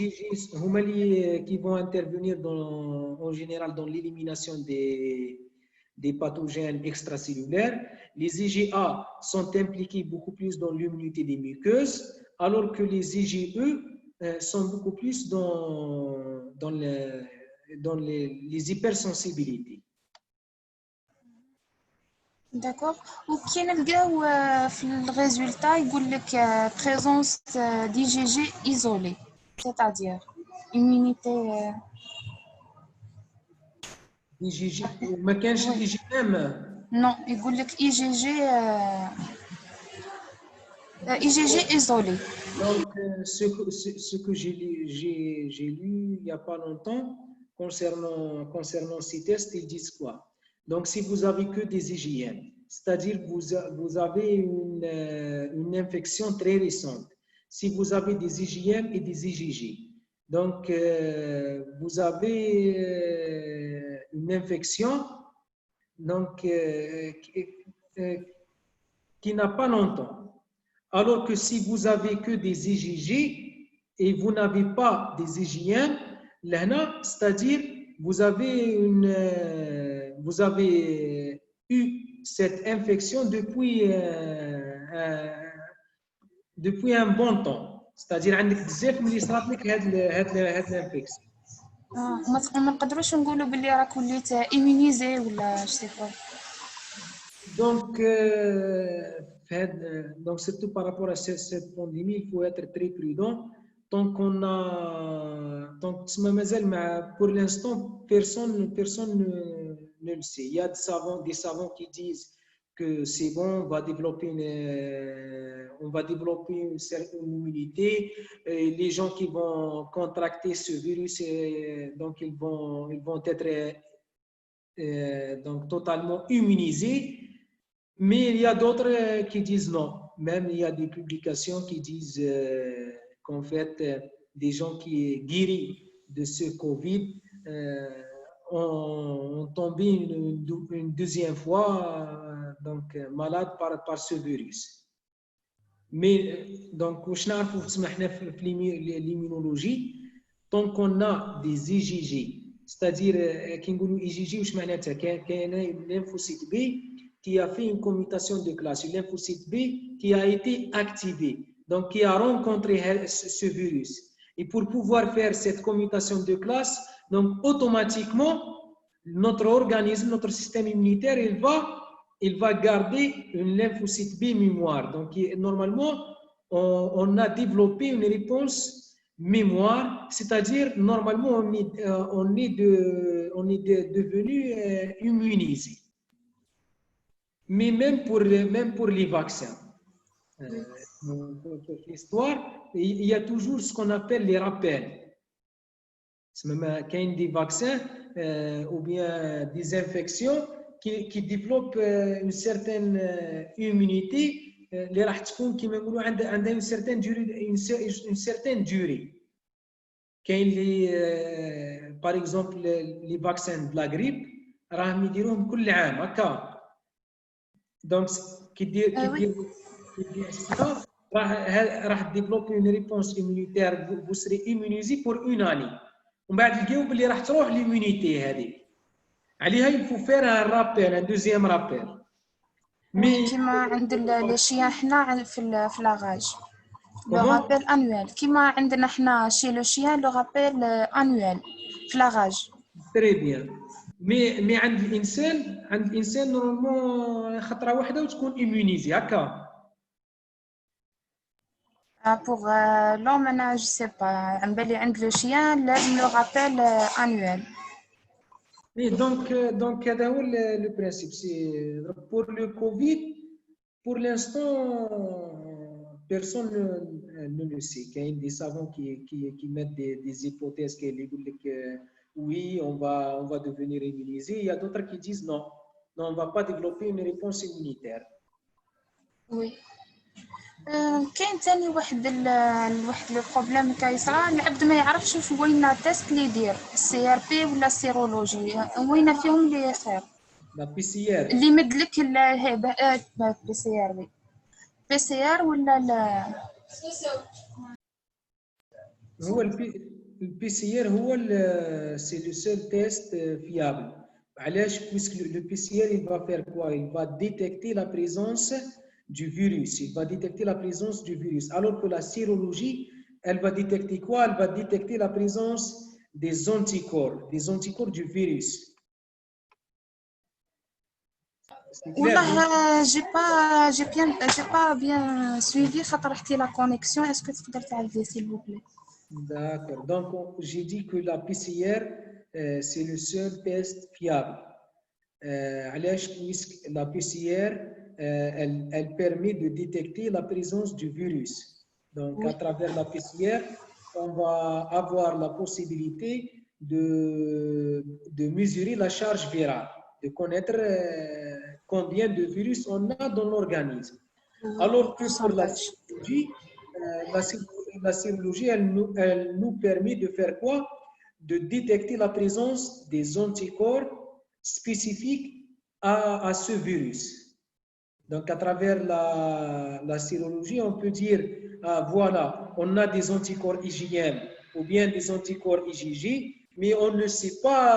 qui vont intervenir en général dans l'élimination des pathogènes extracellulaires. Les IgA sont impliqués beaucoup plus dans l'immunité des muqueuses, alors que les IgE sont beaucoup plus dans les hypersensibilités. D'accord. وكي نلقاو في الريزولتا يقول لك présence d'IgG isolé, c'est-à-dire immunité IgG ما كانش IgM. non, يقول لك IgG isolé. Donc, ce que j'ai lu il n'y a pas longtemps concernant ces tests, ils disent quoi? Donc, si vous avez que des IgM, c'est-à-dire vous avez une infection très récente. Si vous avez des IgM et des IgG, donc vous avez une infection donc, qui n'a pas longtemps. Alors que si vous avez que des IgG et vous n'avez pas des IgM, c'est-à-dire vous avez eu cette infection depuis un bon temps. C'est-à-dire عندك بزاف ملي صرات لك هاد الانفكسيون. ما نقدروش نقولوا باللي راك وليت immunisé ولا je sais pas. Donc surtout par rapport à cette pandémie, il faut être très prudent. Donc pour l'instant, personne ne le sait. Il y a des savants qui disent que c'est bon, on va développer une certaine immunité. Et les gens qui vont contracter ce virus, donc ils vont être donc totalement immunisés. Mais il y a d'autres qui disent non. Même il y a des publications qui disent qu'en fait, des gens qui sont guéris de ce Covid ont tombé une deuxième fois donc malades par ce virus. Mais donc, l'immunologie, tant qu'on a des IgG, c'est-à-dire qui nous IgG ou lymphocyte B qui a fait une commutation de classe, le lymphocyte B qui a été activé, donc qui a rencontré ce virus. Et pour pouvoir faire cette commutation de classe, donc automatiquement, notre organisme, notre système immunitaire, il va il va garder une lymphocyte B mémoire. Donc, normalement, on a développé une réponse mémoire, c'est-à-dire, normalement, on est devenu immunisé. Mais même pour les vaccins, pour l'histoire, il y a toujours ce qu'on appelle les rappels. Quand il y a des vaccins ou bien des infections qui développent une certaine immunité, اللي راح تكون كما نقولوا عندها une certaine durée. كاين اللي par exemple les vaccins de la grippe راهم يديروهم كل عام هكا. دونك كي دير ça راح ديفلوبي une réponse immunitaire, vous serez immunisé pour une année. ومن بعد تلقاو باللي راح تروح ليمونيتي هذه عليها يفو فير ان رابيل ان دوزيام رابيل. مي كيما عند لي شيان حنا في لاغاج لو رابيل انويل كيما عندنا حنا شي لو شيان لو رابيل انويل في لاغاج. تري بيان. مي عند الانسان نورمالمون خطره واحده وتكون ايمونيزي هكا. Pour l'homme, je ne sais pas. عند le chien, le rappel annuel. Et donc هذا هو le principe. Pour le Covid, pour l'instant, personne ne le sait. Il y a des savants qui mettent des hypothèses qui disent que oui, on va devenir immunisé. Il y a d'autres qui disent non, on ne va pas développer une réponse immunitaire. Oui. كاين ثاني واحد البروبليم كيصرى العبد ما يعرفش واش وين تيست اللي يدير السي ار بي ولا السيرولوجي وين فيهم اللي خير. لا بي سي ار اللي مدلك بي سي ار وي بي سي ار ولا لا هو البي سي ار هو سي لو سول تيست فيابل. علاش؟ باسكو لو بي سي ار il va faire quoi? Il va détecter la présence du virus. Il va détecter la présence du virus. Alors que la sérologie, elle va détecter quoi? Elle va détecter la présence des anticorps du virus. والله j'ai pas bien suivi خاطر حتى la connexion. Est-ce que تقدر تعاود s'il vous plaît? D'accord. Donc j'ai dit que la PCR c'est le seul test fiable. علاش؟ puisque la PCR elle permet de détecter la présence du virus. Donc, à travers la PCR, on va avoir la possibilité de mesurer la charge virale, de connaître combien de virus on a dans l'organisme. Alors que pour la sérologie, elle nous permet de faire quoi? De détecter la présence des anticorps spécifiques à ce virus. Donc, à travers la sérologie, on peut dire, voilà, on a des anticorps IgM ou bien des anticorps IgG, mais on ne sait pas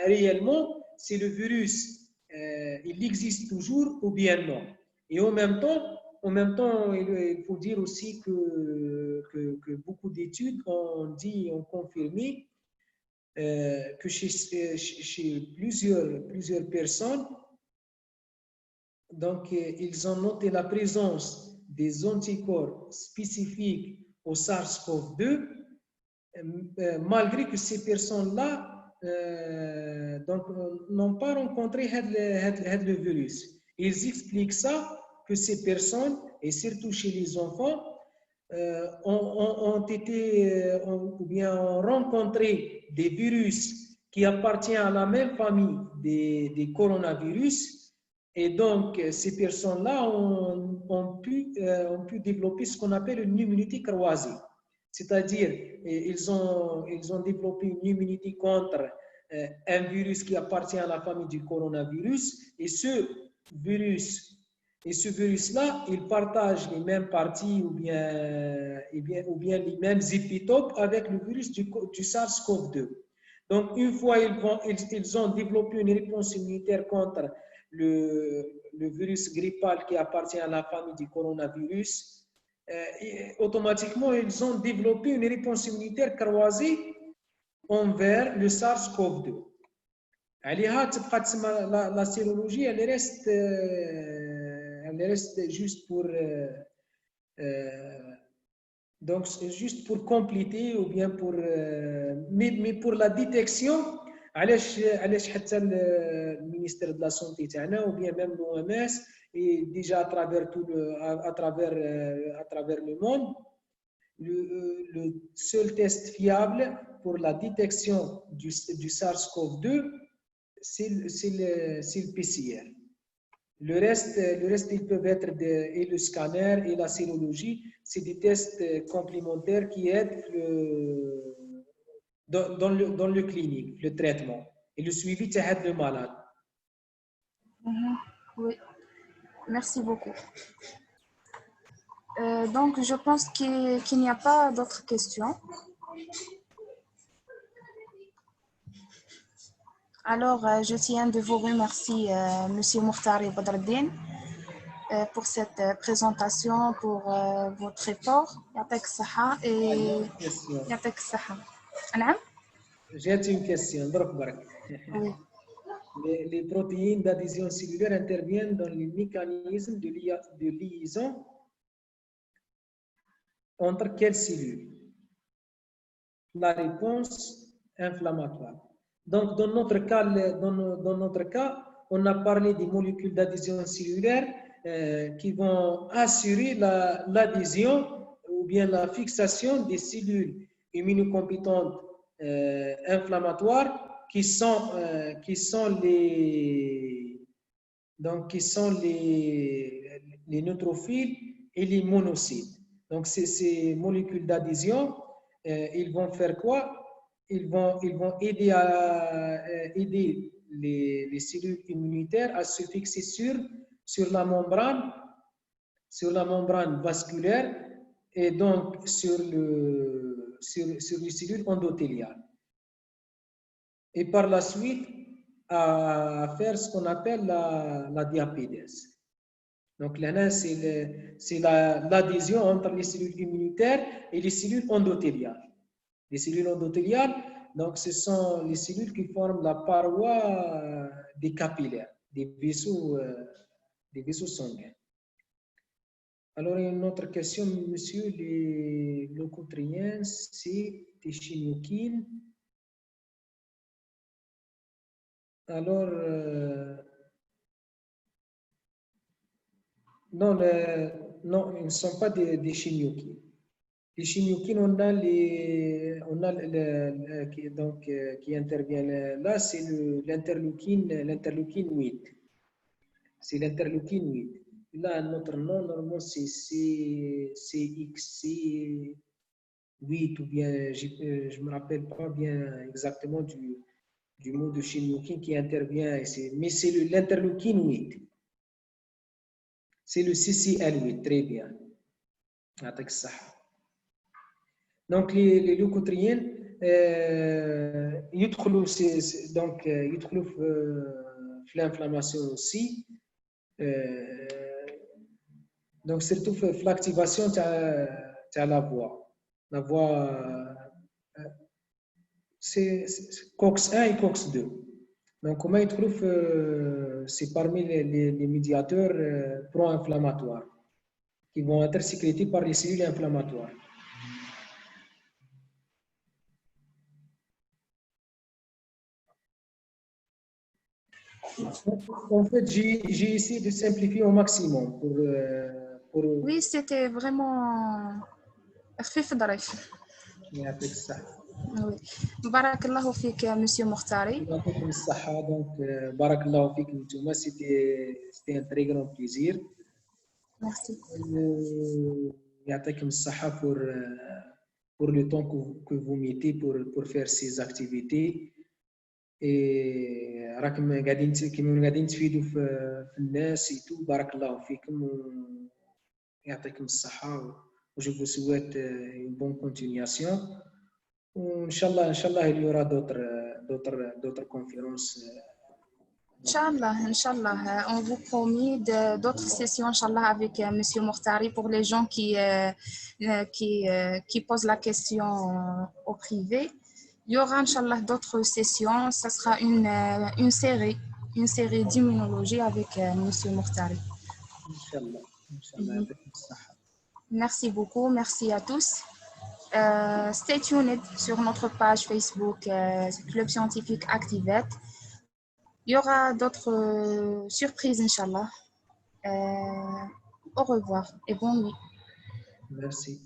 réellement si le virus, il existe toujours ou bien non. Et en même temps, il faut dire aussi que beaucoup d'études ont confirmé que chez plusieurs personnes, donc, ils ont noté la présence des anticorps spécifiques au SARS-CoV-2, malgré que ces personnes-là n'ont pas rencontré le virus. Ils expliquent ça, que ces personnes, et surtout chez les enfants, ont rencontré des virus qui appartiennent à la même famille des coronavirus. Et donc, ces personnes-là ont pu développer ce qu'on appelle une immunité croisée. C'est-à-dire, ils ont développé une immunité contre un virus qui appartient à la famille du coronavirus. Et ce virus-là, il partage les mêmes parties ou bien les mêmes épitopes avec le virus du SARS-CoV-2. Donc, une fois ils ont développé une réponse immunitaire contre le virus grippal qui appartient à la famille du coronavirus, automatiquement, ils ont développé une réponse immunitaire croisée envers le SARS-CoV-2. عليها تبقى تسمى لا سيرولوجي elle reste juste pour donc juste pour compléter ou bien pour mais pour la détection علاش حتى المينيستير de la santé تاعنا ou bien même l'OMS et déjà à travers tout à travers le monde le seul test fiable pour la détection du SARS-CoV-2 c'est le PCR. Le reste, ils peuvent être et le scanner et la sérologie, c'est des tests complémentaires qui aident dans le clinique, le traitement et le suivi de malade. Oui, merci beaucoup. Donc, je pense qu'il n'y a pas d'autres questions. Alors, je tiens de vous remercier, Monsieur Mouhtari Badreddine, pour cette présentation, pour votre effort. Yatek Saha et Yatek Saha. J'ai une question. Oui. Les protéines d'adhésion cellulaire interviennent dans les mécanismes de liaison entre quelles cellules? La réponse inflammatoire. Donc, dans notre cas, on a parlé des molécules d'adhésion cellulaire qui vont assurer l'adhésion ou bien la fixation des cellules immunocompétentes inflammatoires qui sont les neutrophiles et les monocytes. Donc, ces molécules d'adhésion, ils vont faire quoi? Ils vont aider les cellules immunitaires à se fixer sur la membrane vasculaire et donc sur les cellules endothéliales. Et par la suite, à faire ce qu'on appelle la diapédèse. Donc là, c'est l'adhésion entre les cellules immunitaires et les cellules endothéliales. Les cellules endothéliales, donc ce sont les cellules qui forment la paroi des capillaires, des vaisseaux sanguins. Alors, une autre question, monsieur, les leucotriens, c'est des chimiokines. Alors, non, ils ne sont pas des chimiokines. Les chimiokines, qui interviennent là, c'est l'interleukine 8. C'est l'interleukine 8. Là, notre nom, normalement, c'est CXC8 ou bien, je ne me rappelle pas bien exactement du mot de chimiokine qui intervient, mais c'est l'interleukine 8. C'est le CCL8, très bien. Donc, les leucotriens, يدخلوا في l'inflammation aussi. Donc, surtout في l'activation de la voie. La voie, c'est COX-1 et COX-2. Donc, comment ils trouvent, c'est parmi les médiateurs pro-inflammatoires qui vont être sécrétés par les cellules inflammatoires. En fait, j'ai essayé de simplifier au maximum pour... Oui, c'était vraiment... يعطيك الصحة. Oui. بارك الله فيك Monsieur Mouhtari. يعطيكم الصحة. Donc, بارك الله فيكم انتم. C'était un très grand plaisir. Merci. يعطيكم الصحة pour le temps que vous mettez pour faire ces activités. راكم قاعدين تفيدوا في الناس et tout. بارك الله فيكم ويعطيكم الصحة. Je vous souhaite une bonne continuation. Inch'Allah, il y aura d'autres conférences. Inch'Allah, on vous promet d'autres sessions, Inch'Allah, avec Monsieur Mouhtari pour les gens qui posent la question au privé. Il y aura, Inch'Allah, d'autres sessions. Ça sera une série d'immunologie avec M. Mourtari. Inch'Allah. Inch'Allah. Merci beaucoup. Merci à tous. Stay tuned sur notre page Facebook Club Scientifique Activate. Il y aura d'autres surprises, Inch'Allah. Au revoir et bonne nuit. Merci.